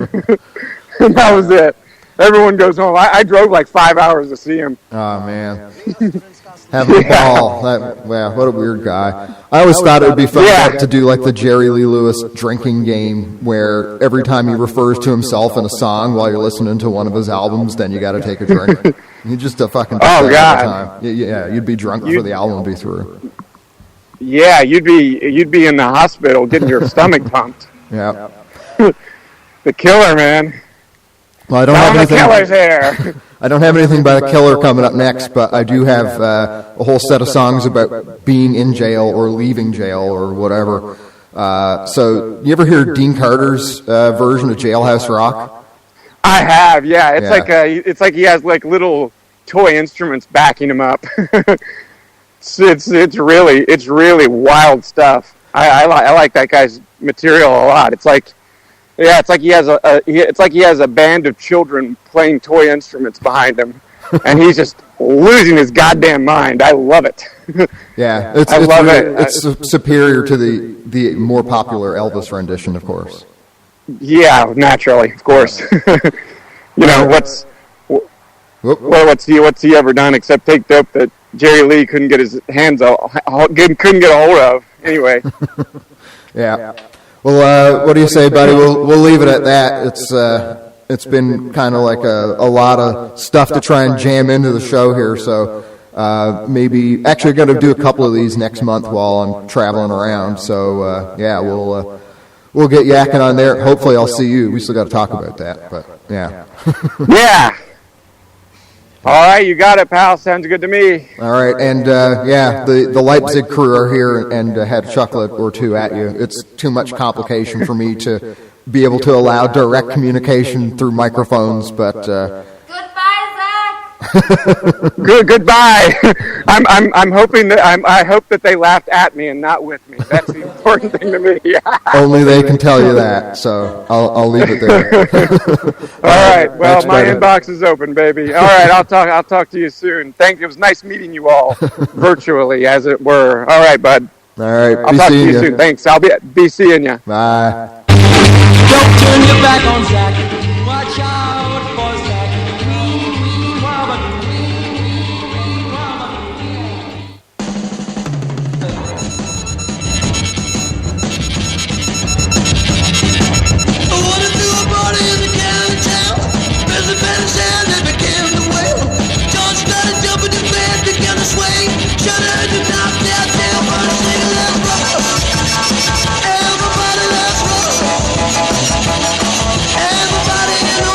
And that was it. Everyone goes home. I drove like 5 hours to see him. Oh, man. Having a ball. What a weird guy. I always thought it would be fun to do like the Jerry Lee Lewis drinking game, where every time he refers to himself in a song while you're listening to one of his albums, then you got to take a drink. You just fucking God. Time. Yeah, you'd be drunk before the album would be through. Yeah, you'd be in the hospital getting your stomach pumped. Yeah. The Killer, man. Well, I don't have anything. The Killer's here. I don't have anything by the Killer coming up next, but I do have a whole set of songs about being in jail or leaving jail or whatever. So, you ever hear Dean Carter's version of Jailhouse Rock? I have, yeah. It's like he has like little toy instruments backing him up. It's really wild stuff. I like that guy's material a lot. It's like he has a band of children playing toy instruments behind him, and he's just losing his goddamn mind. I love it. Yeah, it's superior to the more popular Elvis rendition, of course. Yeah, naturally, of course. What's he ever done except take dope that Jerry Lee couldn't get his hands couldn't get a hold of? Anyway. Yeah. Well, what do you say, buddy? We'll leave it at that. It's been kind of like a lot of stuff to try and jam into the show here. So maybe actually going to do a couple of these next month while I'm traveling around. So we'll get yakking on there. Hopefully, I'll see you. We still got to talk about that, but yeah. Yeah. All right, you got it, pal. Sounds good to me. All right, and the Leipzig crew are here and had a chocolate or two at you. It's too much complication for me to be able to allow direct communication through microphones, but. Goodbye. I'm hoping that I hope that they laughed at me and not with me. That's the important thing to me. Only they can tell you that, so I'll leave it there. All right. Well, my inbox is open, baby. All right. I'll talk to you soon. It was nice meeting you all virtually, as it were. All right, bud. All right. I'll talk to you soon. Thanks. I'll be seeing you. Bye. Don't turn your back on Zach. Watch out for Zach. Everybody in the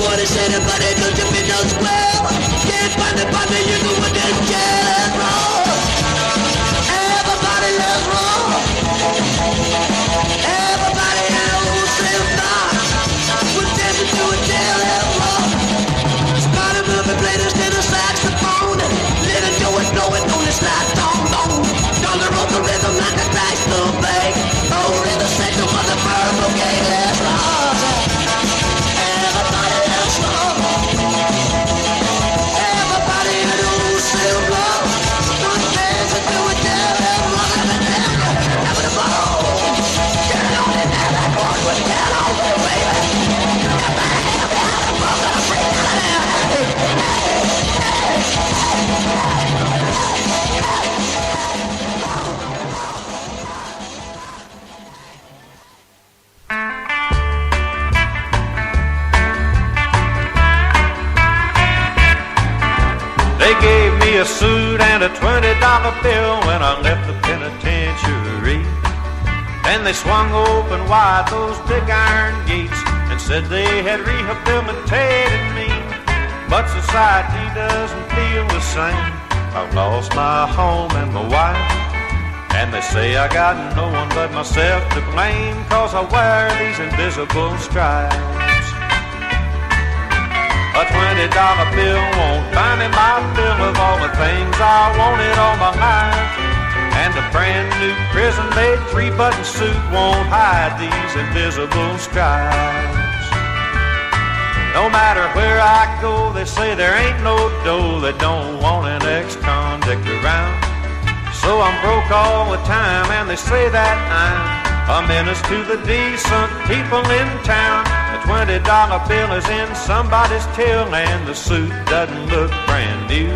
what he said, but it doesn't mean no square. Can't find it, but you know what this jail is wrong. Everybody loves wrong. Everybody knows they're not. We're dancing to a jail is wrong. Spider moving played instead of saxophone. Let it go and blow it on the slide trombone. Dollar on the rhythm like a crash to bake. Oh, in the center of the Papagei is wrong. Everybody is wrong. Everybody knows they're wrong. Don't dance and do it down and run up and down. Have it above. Get on in there like one with get on the way. They gave me a suit and a $20 bill when I left the penitentiary. Then they swung open wide those big iron gates and said they had rehabilitated me. But society doesn't feel the same. I've lost my home and my wife, and they say I got no one but myself to blame, 'cause I wear these invisible stripes. A $20 bill won't buy me my fill of all the things I wanted all my life. And a brand new prison-made 3-button suit won't hide these invisible stripes. No matter where I go, they say there ain't no dough that don't want an ex-convict around. So I'm broke all the time, and they say that I'm a menace to the decent people in town. A $20 bill is in somebody's till, and the suit doesn't look brand new.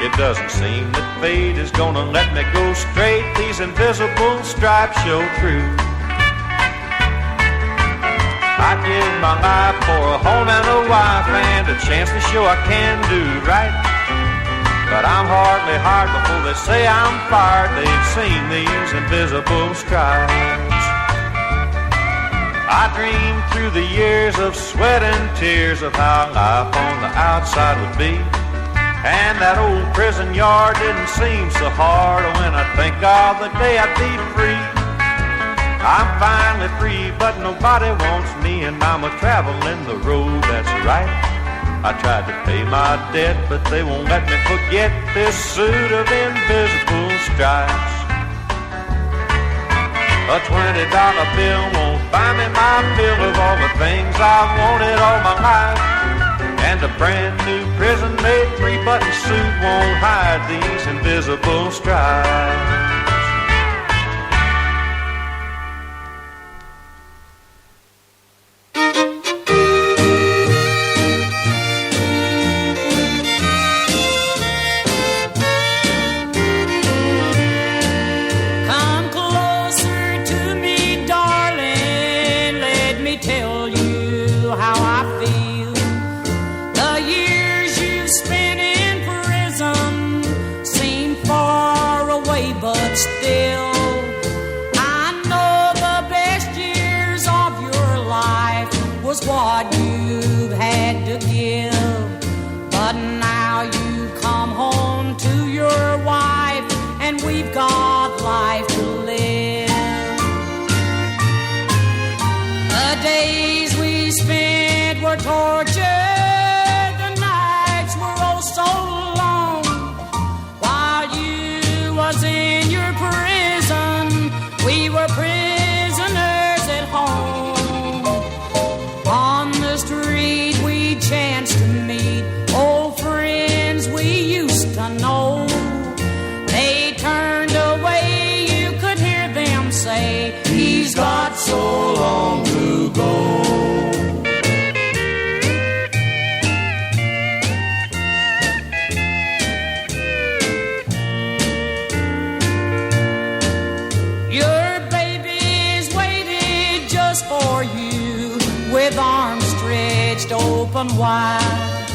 It doesn't seem that fate is gonna let me go straight. These invisible stripes show through. I'd give my life for a home and a wife and a chance to show I can do right. But I'm hardly hired before they say I'm fired. They've seen these invisible stripes. I dreamed through the years of sweat and tears of how life on the outside would be. And that old prison yard didn't seem so hard when I think of the day I'd be free. I'm finally free, but nobody wants me, and I'm a-traveling the road that's right. I tried to pay my debt, but they won't let me forget this suit of invisible stripes. A $20 bill won't buy me my fill of all the things I've wanted all my life. And a brand new prison-made 3-button suit won't hide these invisible stripes. What you've had to give, but now you come home to your wife, and we've got life to live. The days we spent were torture, the nights were oh so long. While you was in your prison, we were prisoners at home. On the street we chanced to meet old friends we used to know. They turned away, you could hear them say, he's got so long to go. Your baby's waited just for you, with arms stretched open wide,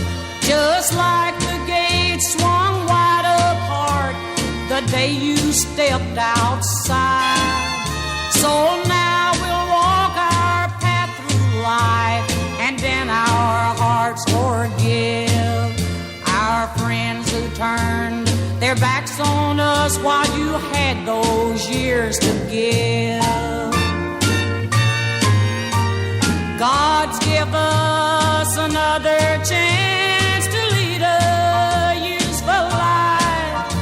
just like the gates swung wide apart the day you stepped outside. So now we'll walk our path through life, and in our hearts us while you had those years to give. God's give us another chance to lead a useful life.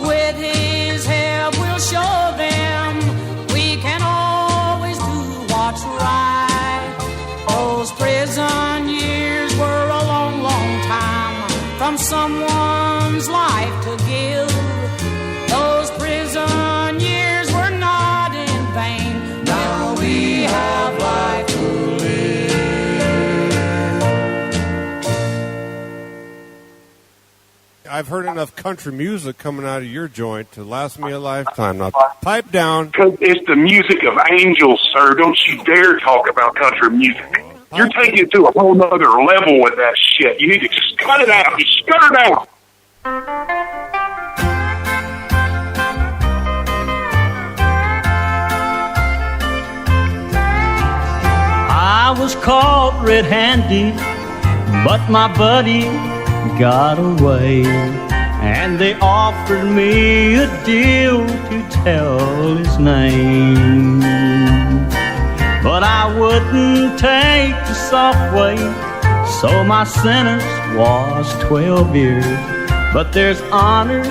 With His help, we'll show them we can always do what's right. Those prison years were a long, long time from someone's life to give. Those prison years were not in vain. Now we have life to live. I've heard enough country music coming out of your joint to last me a lifetime. Now, pipe down. It's the music of angels, sir. Don't you dare talk about country music. You're taking it to a whole nother level with that shit. You need to just cut it out. Just cut it out. I was caught red-handed, but my buddy got away, and they offered me a deal to tell his name. But I wouldn't take the soft way, so my sentence was 12 years. But there's honor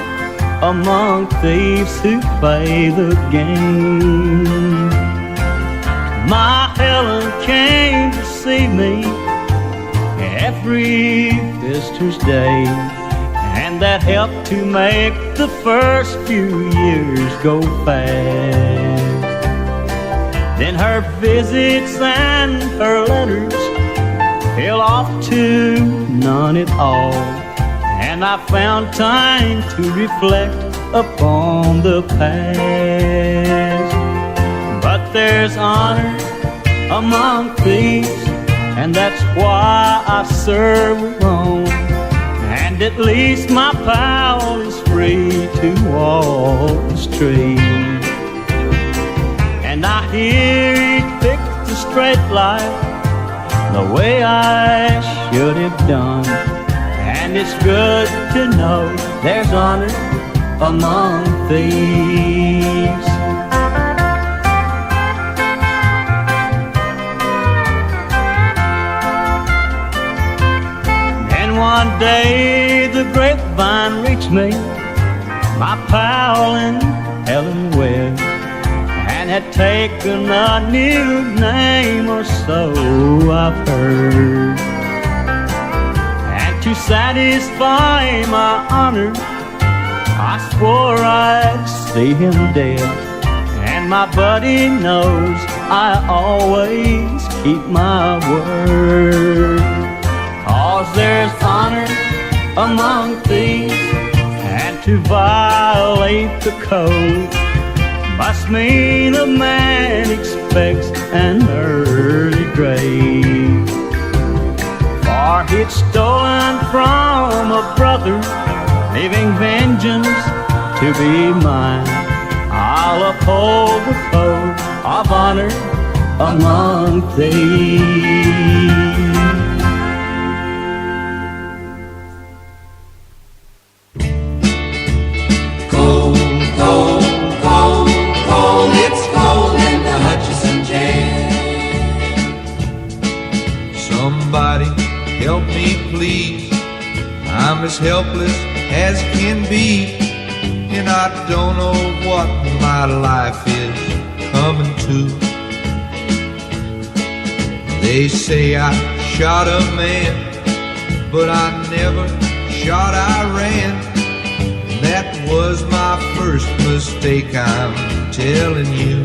among thieves who play the game. My Helen came to see me every visitor's day, and that helped to make the first few years go fast. Then her visits and her letters fell off to none at all, and I found time to reflect upon the past. But there's honor among thieves, and that's why I serve alone. And at least my pal is free to walk the street. And I hear he picked the straight line the way I should have done. And it's good to know there's honor among thieves. And one day the grapevine reached me, my pal and Helen Webb had taken a new name, or so I've heard. And to satisfy my honor, I swore I'd see him dead. And my buddy knows I always keep my word. 'Cause there's honor among thieves, and to violate the code must mean a man expects an early grave. For he'd stolen from a brother, leaving vengeance to be mine. I'll uphold the code of honor among thieves. Somebody help me, please. I'm as helpless as can be, and I don't know what my life is coming to. They say I shot a man, but I never shot, I ran. That was my first mistake, I'm telling you.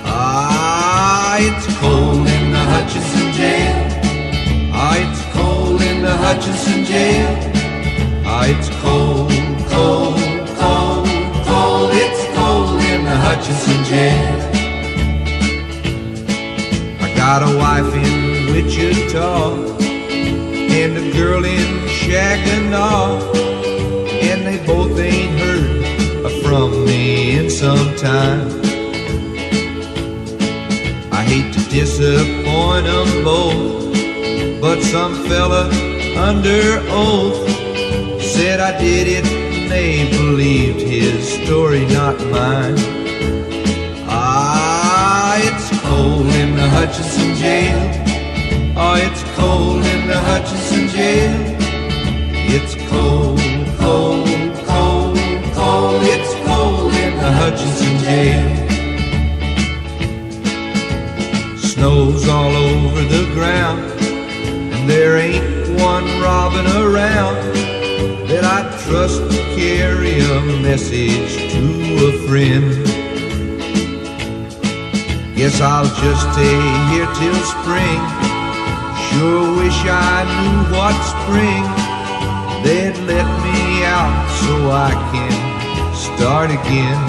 Ah, it's cold in the Hutchinson jail. Ah, it's cold in the Hutchinson jail. Ah, it's cold, cold, cold, cold. It's cold in the Hutchinson jail. I got a wife in Wichita and a girl in Saginaw, and they both ain't heard from me in some time. I hate to disappoint them both, but some fella under oath said I did it and they believed his story, not mine. Ah, it's cold in the Hutchinson jail. Oh, it's cold in the Hutchinson jail. It's cold, cold, cold, cold. It's cold in the Hutchinson jail. Snow's all over the ground, and there ain't one robin around that I trust to carry a message to a friend. Guess I'll just stay here till spring. Sure wish I knew what spring they'd let me out so I can start again.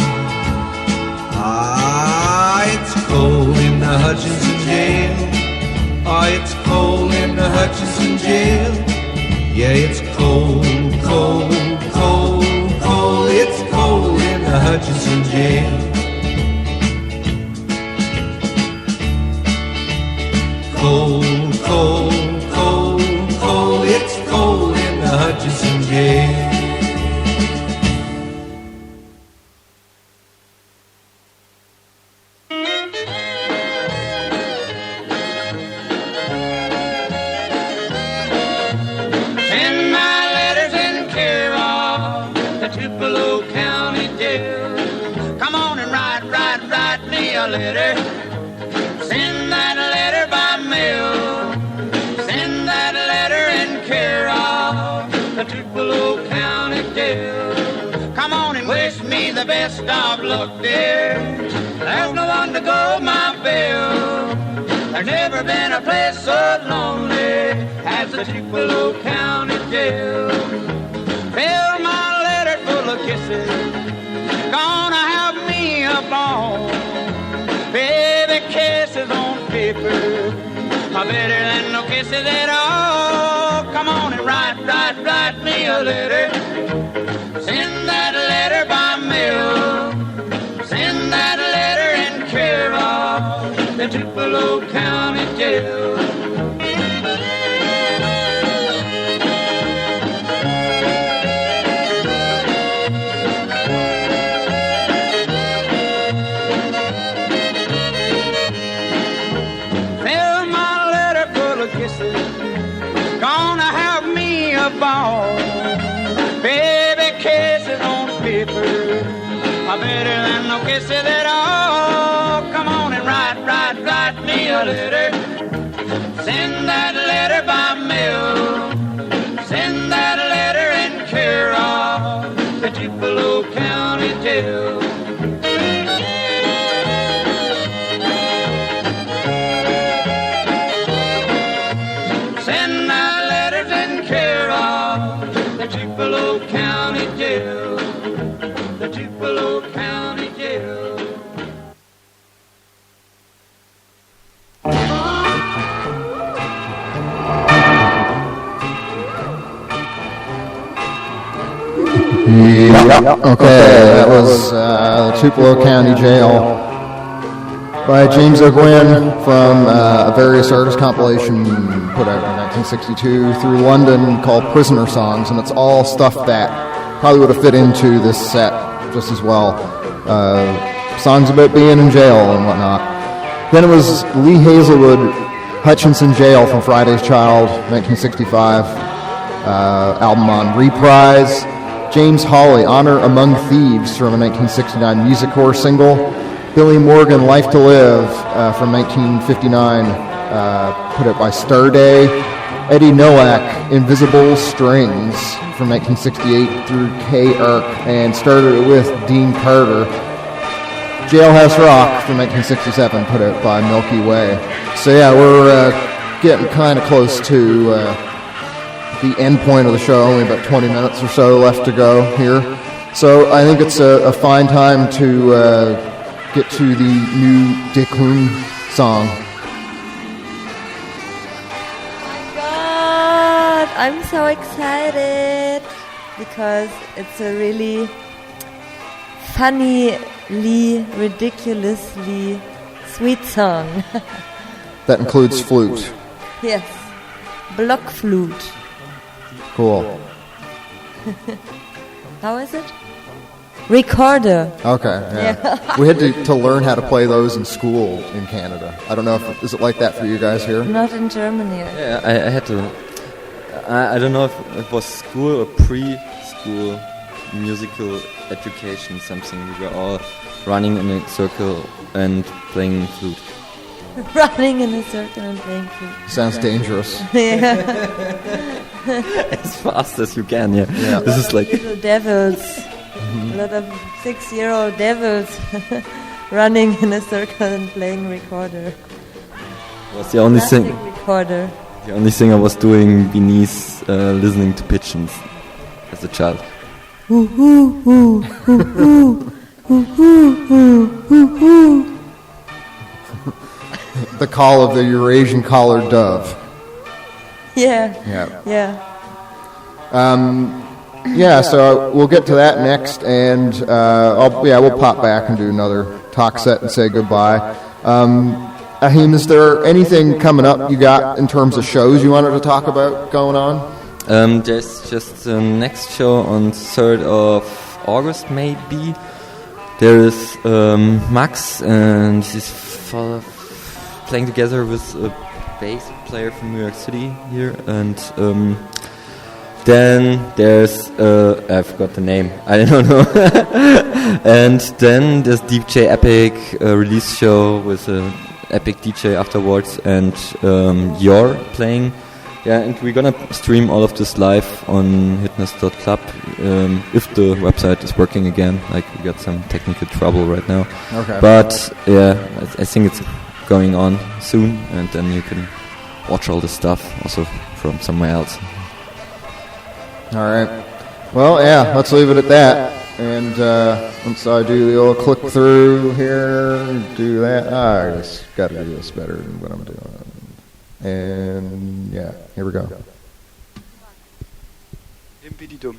Ah, it's cold in the Hutchinson jail. Oh, it's cold in the Hutchinson jail. Yeah, it's cold, cold, cold, cold. It's cold in the Hutchinson jail. Cold, cold, cold, cold. It's cold in the Hutchinson jail. Letter. Send that letter by mail. Send that letter in care of the Tupelo County Jail. Come on and wish me the best of luck, dear. There's no one to go my bill. There's never been a place so lonely as the Tupelo County Jail. Fill my letter full of kisses. Gonna have me a ball. Baby, kisses on paper are better than no kisses at all. Come on and write me a letter. Send that letter by mail. Send that letter in care of the Tupelo County Jail. Ball. Baby, kisses on paper are better than no kisses at all. Come on and write me a letter. Send that letter by mail. Send that letter in care of the Tupelo County Jail. Tupelo County Jail, the Tupelo County Jail. Yeah. Okay, that was Tupelo County Jail by James O'Gwen from a various artist compilation put out in 1962 through London called Prisoner Songs, and it's all stuff that probably would have fit into this set just as well. Songs about being in jail and whatnot. Then it was Lee Hazelwood, Hutchinson Jail from Friday's Child, 1965, album on Reprise. James Hawley, Honor Among Thieves from a 1969 Music Core single. Billy Morgan, Life to Live from 1959, put out by Starday. Eddie Nowak, Invisible Strings from 1968 through K. Ark, and started it with Dean Carter. Jailhouse Rock from 1967, put out by Milky Way. So yeah, we're getting kind of close to the end point of the show, only about 20 minutes or so left to go here. So I think it's a fine time to get to the new Dick Hoon song. God, I'm so excited because it's a really funnily, ridiculously sweet song. That includes flute. Yes, block flute. Cool. How is it? Recorder. Okay, yeah. We had to learn how to play those in school in Canada. I don't know if is it like that for you guys here? Not in Germany. Yeah, I had to. I don't know if it was school or pre-school musical education, something. We were all running in a circle and playing flute. Running in a circle and playing flute. Sounds dangerous. Yeah. As fast as you can, yeah. This is like little devils. A lot of 6-year-old devils running in a circle and playing recorder. Was the only thing. Recorder. The only thing I was doing beneath listening to pigeons as a child. The call of the Eurasian collared dove. Yeah. Yeah, so we'll get to that next, and we'll pop back and do another talk set and say goodbye. Akim, is there anything coming up you got in terms of shows you wanted to talk about going on? There's just the next show on 3rd of August, maybe. There is Max, and he's playing together with a bass player from New York City here, and then there's I forgot the name, I don't know. And then there's DJ Epic release show with an Epic DJ afterwards, and you're playing. Yeah, and we're gonna stream all of this live on hitness.club if the website is working again. Like, we got some technical trouble right now. Okay. But yeah, I think it's going on soon, and then you can watch all this stuff also from somewhere else. All right. Well, yeah, let's leave it at that. And once I do the old click through here, do that. I just got to do this better than what I'm doing. And yeah, here we go. Impididum.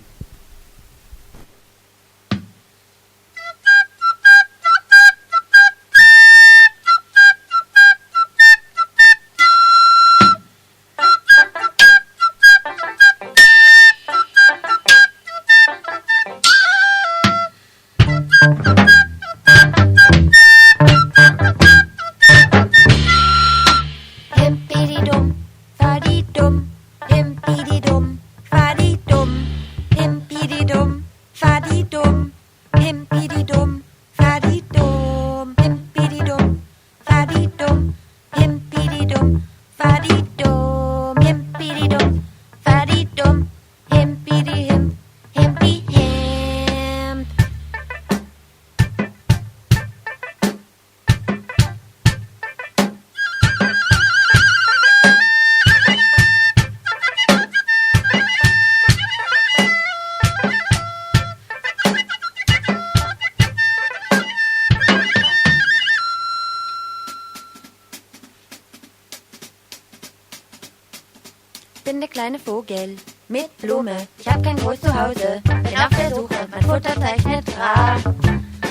bin der kleine Vogel mit Blume. Ich hab kein Groß zu Hause, bin auf der Suche. Mein Futter zeichnet rar,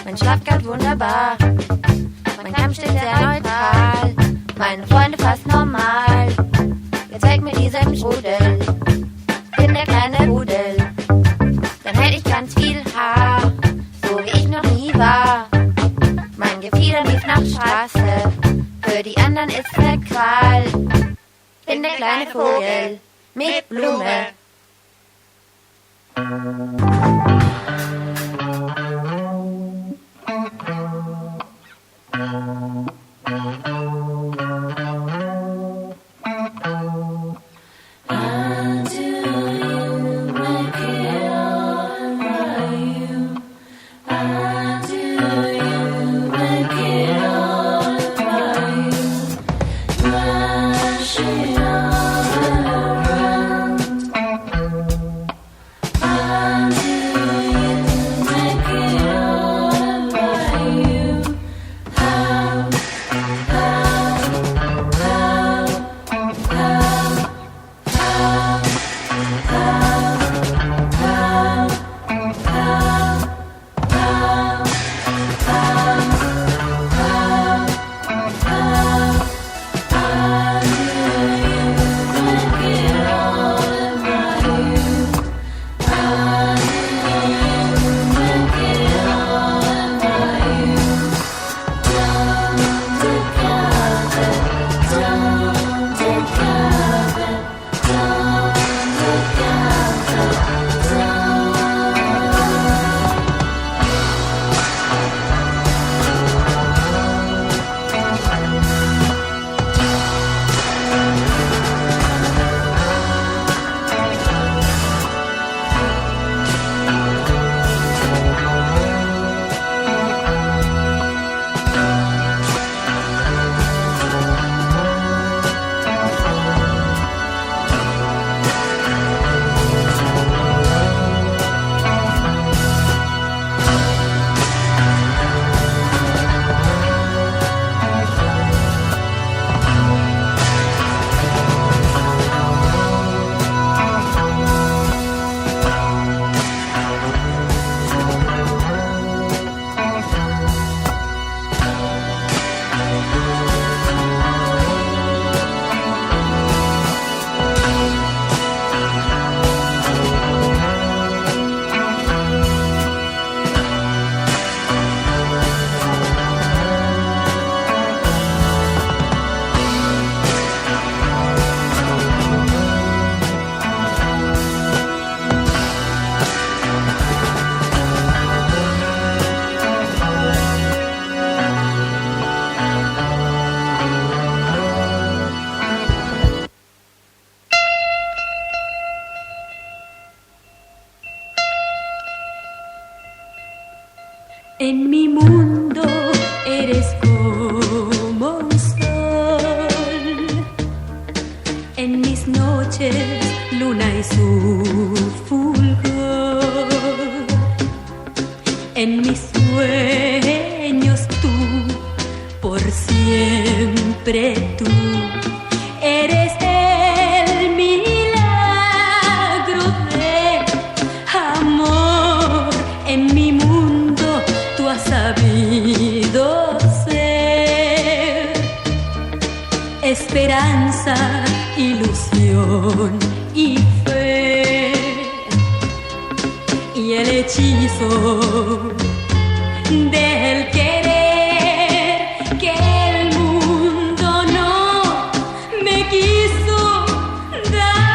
mein Schlaf ganz wunderbar. Mein Kampf steht sehr neutral, meine Freunde fast normal. Jetzt weg mit diesem Strudel, bin der kleine Rudel. Dann hätte ich ganz viel Haar, so wie ich noch nie war. Mein Gefieder lief nach Straße, für die anderen ist ne Qual. Bin der kleine Vogel mit Blume. Until En mi mundo eres como un sol, en mis noches luna y su fulgor, en mis sueños tú, por siempre tú, eres el milagro de amor. En mi mundo tú has sabido ser esperanza, ilusión y fe, y el hechizo del querer que el mundo no me quiso dar.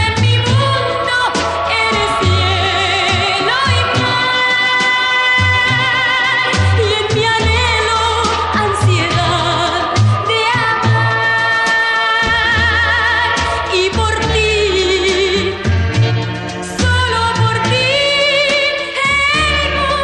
En mi mundo eres cielo y mar, y en mi anhelo ansiedad de amar, y por ti, solo por ti, el mundo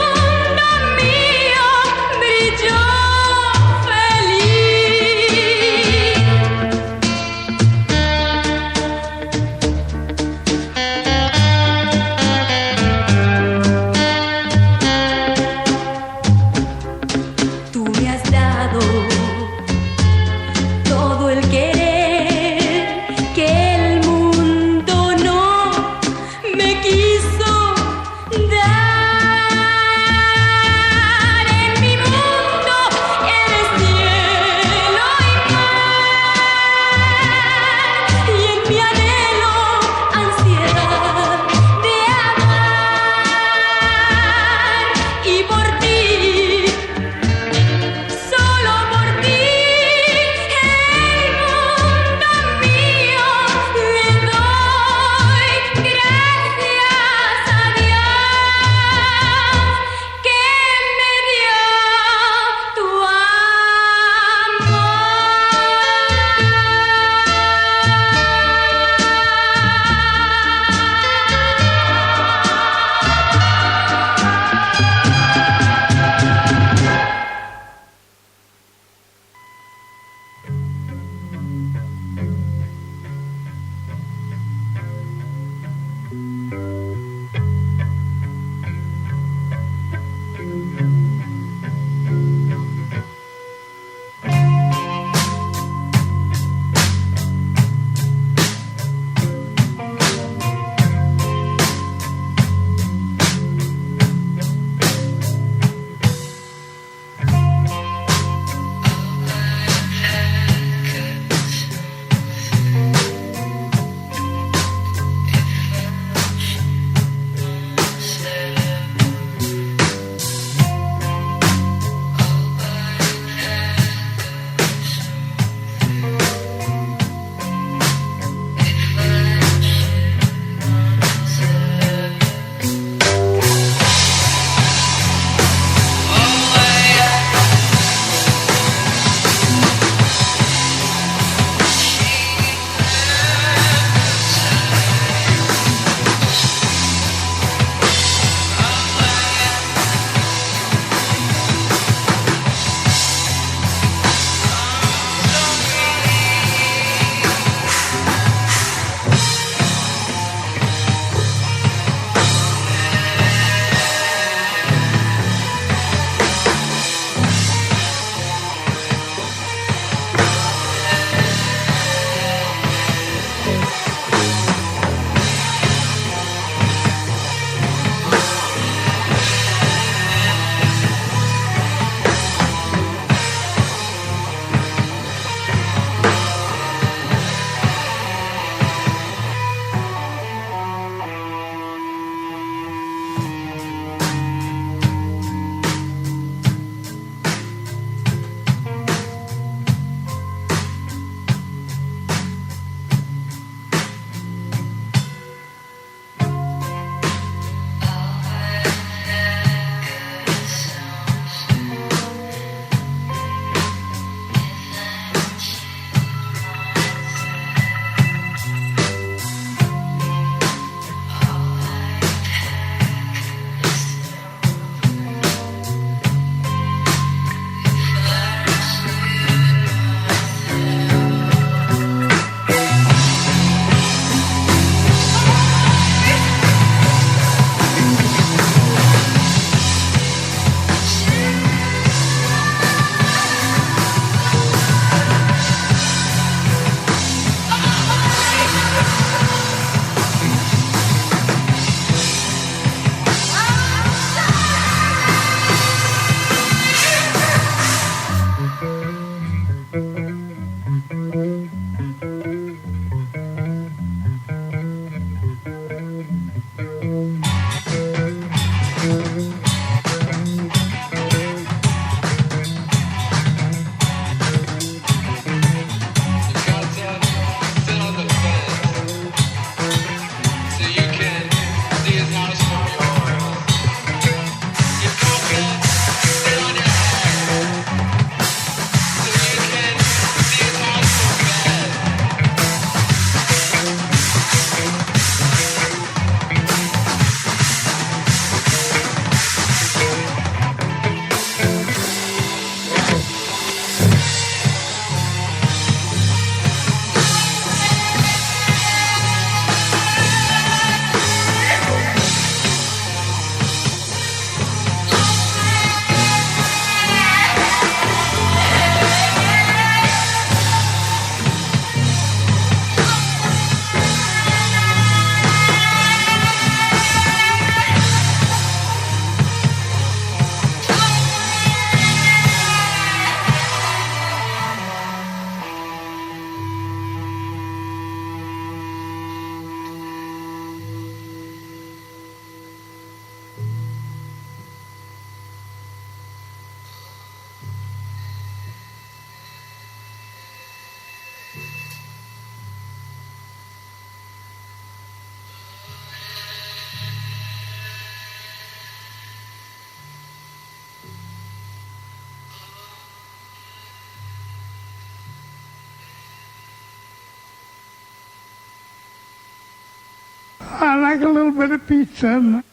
I like a little bit of pizza.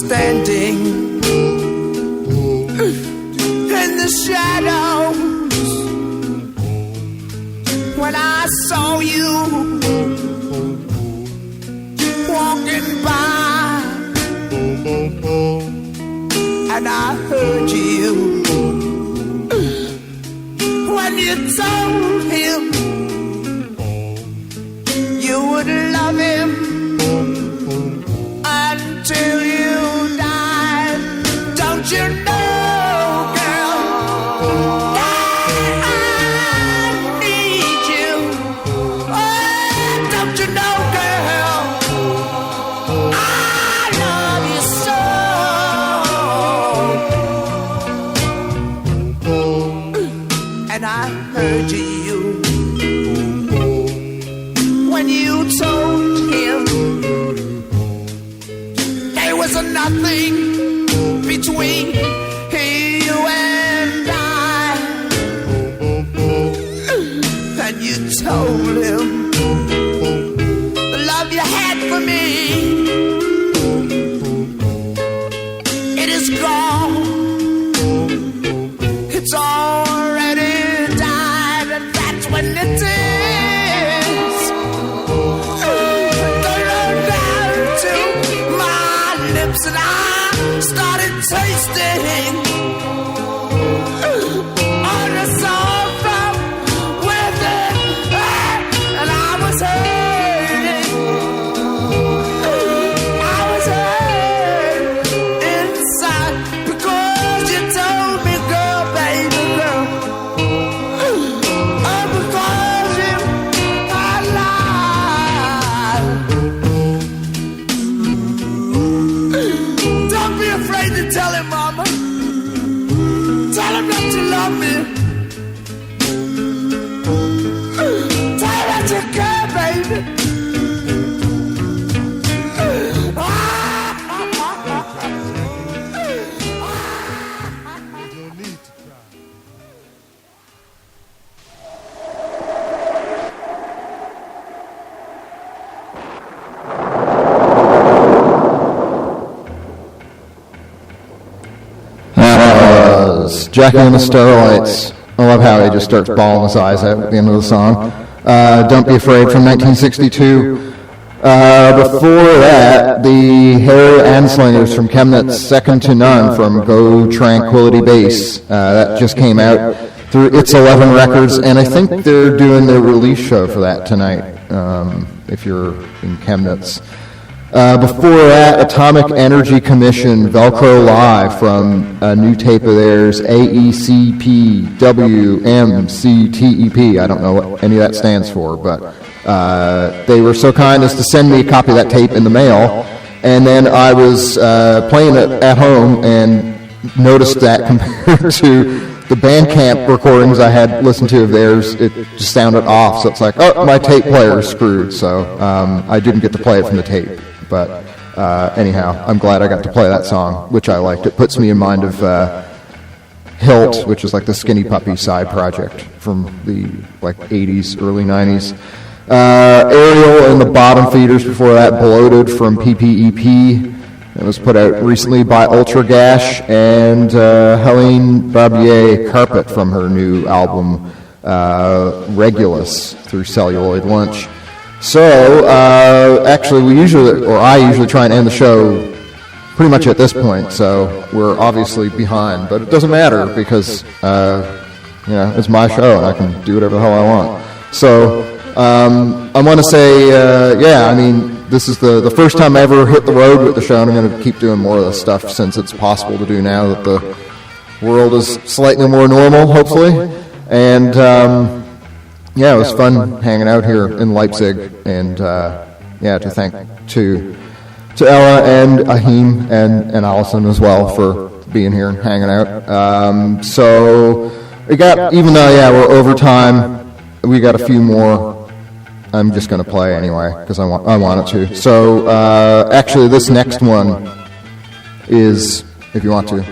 Standing in the shadows when I saw you walking by, and I heard you when you told him you would love him until you died. Don't you know, girl, that I need you? Oh, don't you know, girl, I love you so. And I heard you when you told him there was nothing between you and I. And you told him the love you had for me, it is gone. It's already died, and that's when it is. They run down to my lips, and I started tasting all the song from within, and I was hurting. I was hurting inside because you told me, girl, baby girl, because you lied. Don't be afraid to tell him, mama. Tell him that you love me. Tell him that you care, baby. Jockey and the Starlights. I love how he just starts bawling his eyes out at the end of the song. Don't Be Afraid from 1962. Before that, the Harry Anslingers from Chemnitz, Second to None from Go Tranquility Base. That just came out through It's 11 Records, and I think they're doing their release show for that tonight, if you're in Chemnitz. Before that, Atomic Energy Commission, Velcro Live from a new tape of theirs, AECPWMCTEP. I don't know what any of that stands for, but they were so kind as to send me a copy of that tape in the mail, and then I was playing it at home and noticed that compared to the Bandcamp recordings I had listened to of theirs, it just sounded off, so it's like, oh, my tape player is screwed, so I didn't get to play it from the tape. But anyhow, I'm glad I got to play that song, which I liked. It puts me in mind of Hilt, which is like the Skinny Puppy side project from the 80s, early 90s. Ariel and the Bottom Feeders before that, Bloated from PPEP. It was put out recently by Ultra Gash, and Helene Barbier, Carpet from her new album Regulus through Celluloid Lunch. So, actually, I usually try and end the show pretty much at this point, so we're obviously behind, but it doesn't matter because, it's my show and I can do whatever the hell I want. So, I want to say, this is the first time I ever hit the road with the show, and I'm going to keep doing more of this stuff since it's possible to do now that the world is slightly more normal, hopefully, and, it was fun hanging out here in Leipzig, and to thank to Ella and Akim and Allison as well for being here and hanging out. So we got, even though we're over time, we got a few more. I'm just going to play anyway because I want it to. So actually, this next one is, if you want to.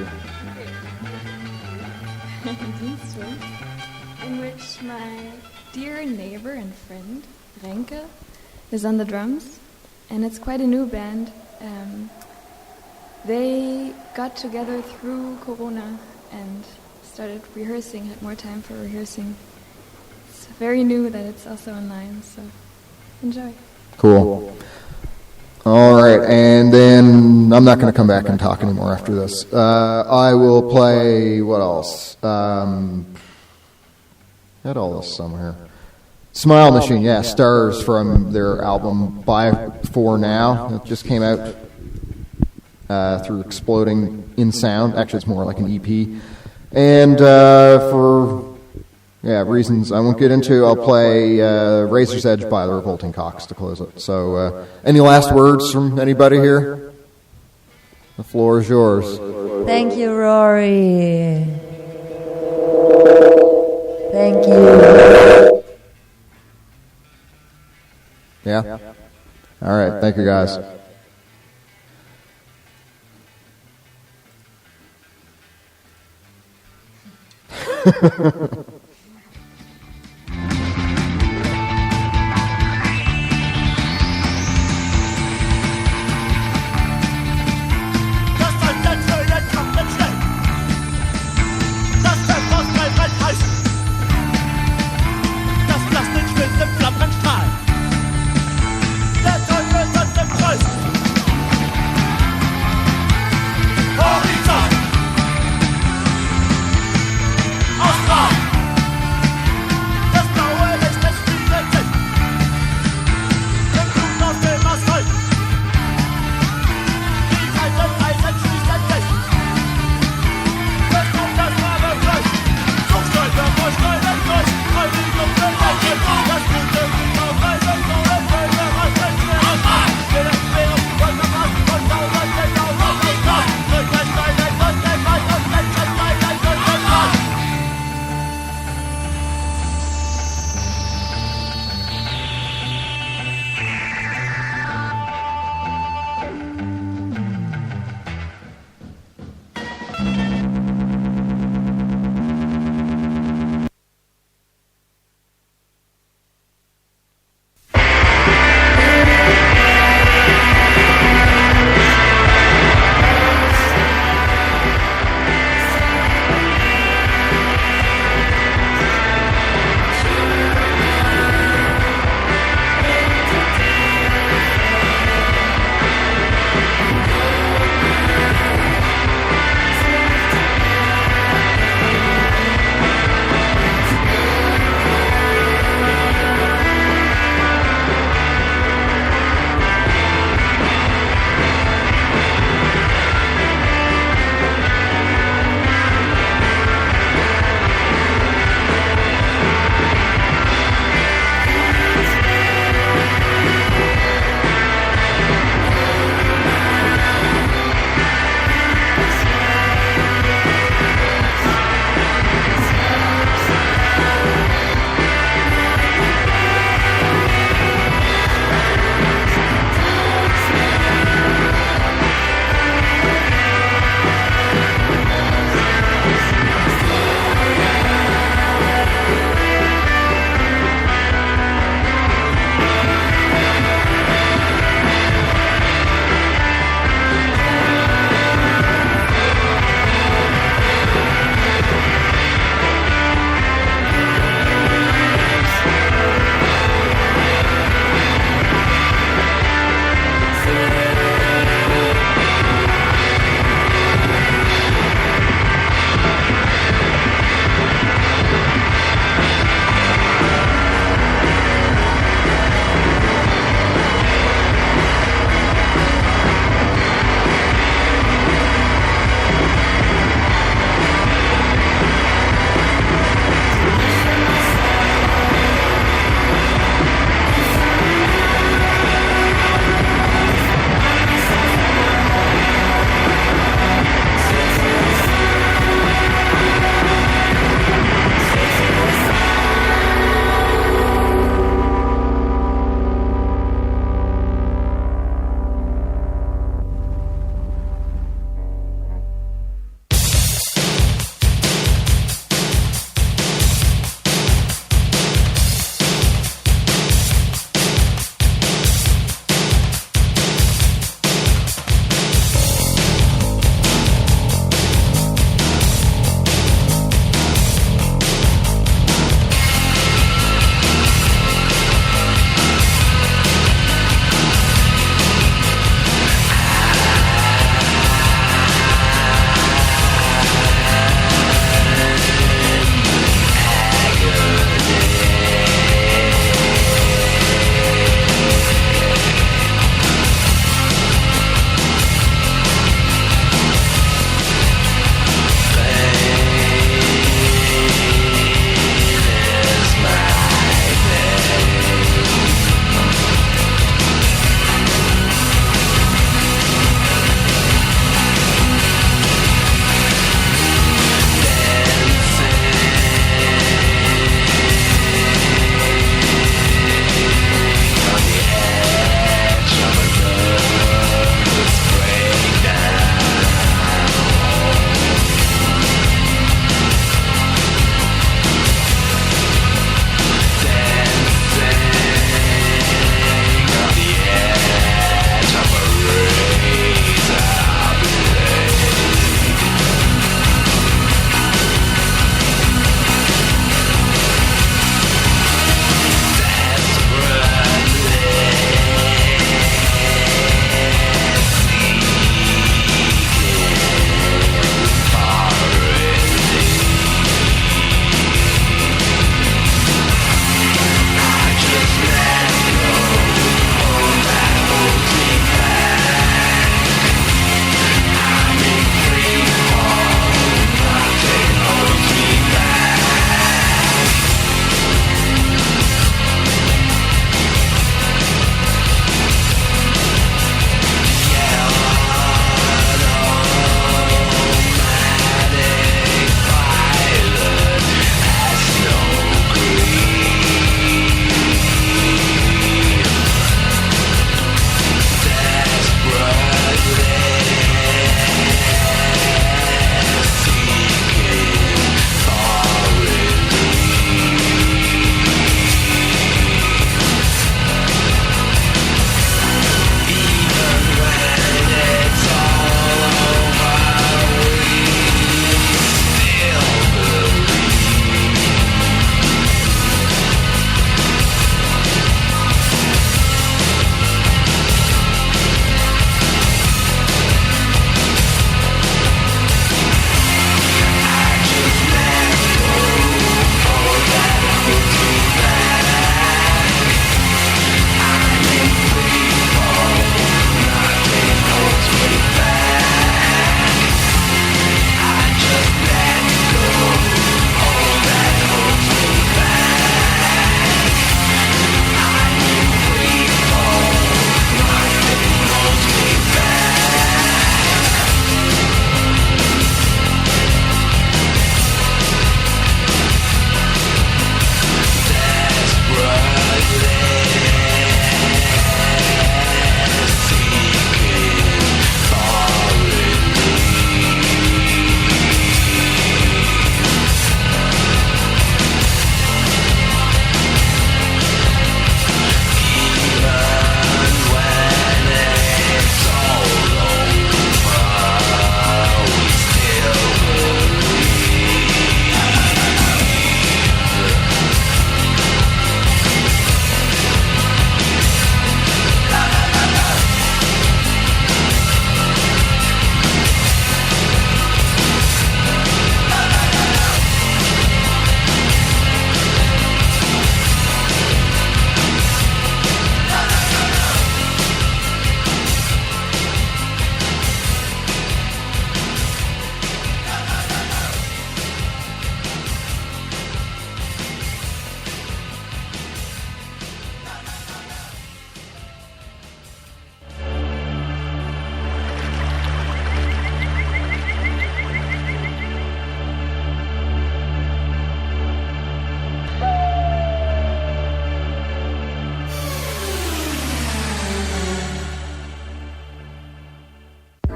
Is on the drums, and it's quite a new band. They got together through Corona and started rehearsing, had more time for rehearsing. It's very new that it's also online, so enjoy. Cool. All right, and then I'm not going to come back and talk anymore after this. I will play, what else? Had all this somewhere. Smile Machine, Stars from their album By For Now. It just came out through Exploding in Sound. Actually, it's more like an EP. And for reasons I won't get into, I'll play Razor's Edge by the Revolting Cocks to close it. So, any last words from anybody here? The floor is yours. Thank you, Rory. Thank you. Yeah? All right. Thank you, guys. Der Teufel ist im Kreuz.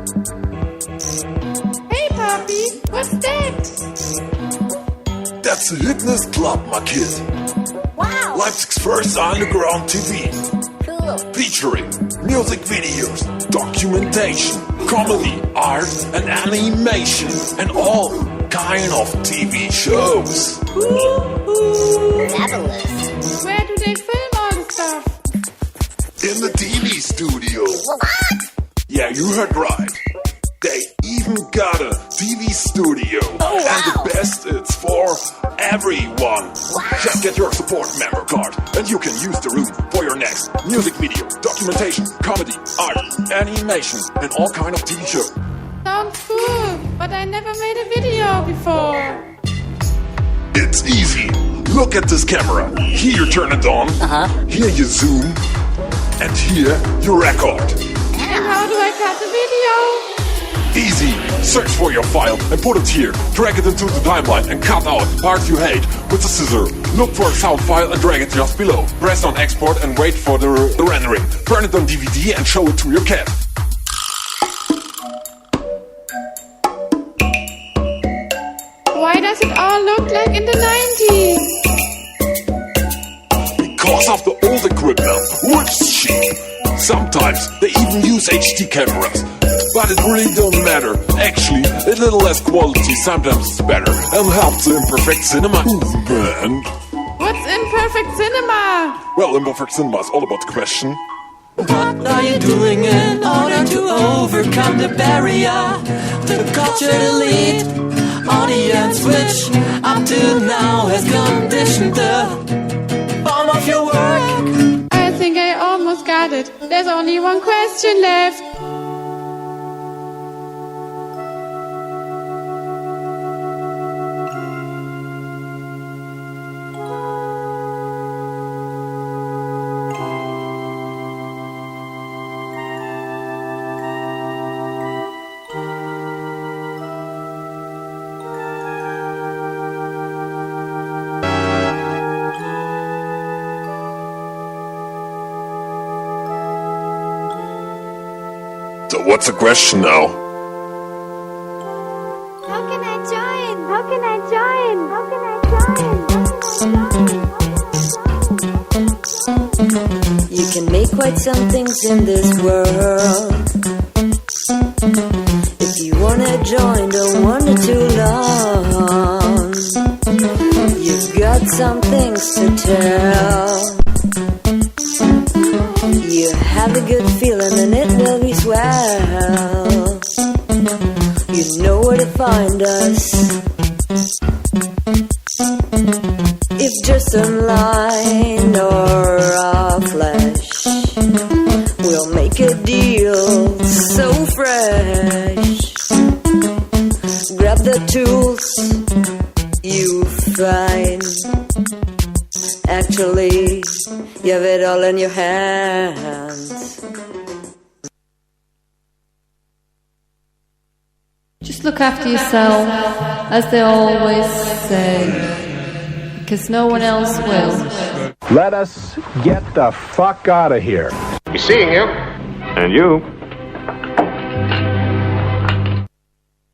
Hey, Papi, what's that? That's a Hitness Club, my kid. Wow. Leipzig's first underground TV. Cool. Featuring music videos, documentation, comedy, art, and animation, and all kind of TV shows. Marvelous. Where do they film all the stuff? In the TV studio. What? Yeah, you heard right. They even got a TV studio. Oh, wow. And the best, it's for everyone. Wow. Just get your support member card and you can use the room for your next music video, documentation, comedy, art, animation, and all kind of TV show. Sounds cool, but I never made a video before. It's easy. Look at this camera. Here you turn it on. Here you zoom. And here you record. And how do I cut the video? Easy. Search for your file and put it here. Drag it into the timeline and cut out the parts you hate with the scissor. Look for a sound file and drag it just below. Press on export and wait for the rendering. Burn it on DVD and show it to your cat. Why does it all look like in the 90s? Because of the old equipment, which is cheap. Sometimes they even use HD cameras. But it really don't matter. Actually, a little less quality sometimes is better and helps the imperfect cinema movement. What's imperfect cinema? Well, imperfect cinema is all about the question. What are you doing in order to overcome the barrier? The culture elite audience which up to now has conditioned the form of your work. I think I almost got it. There's only one question left. So what's the question now? How can I join? How can I join? How can I join? You can make quite some things in this world. If you wanna join, don't wander too long. You've got some things to tell. You have a good feeling and it will be swell. You know where to find us. If just online or a flash, we'll make a deal so fresh. Grab the tools you find. Actually, you have it all in your hands. Just look after yourself, as they always say, because no one else will. Let us get the fuck out of here. Be seeing you. And you.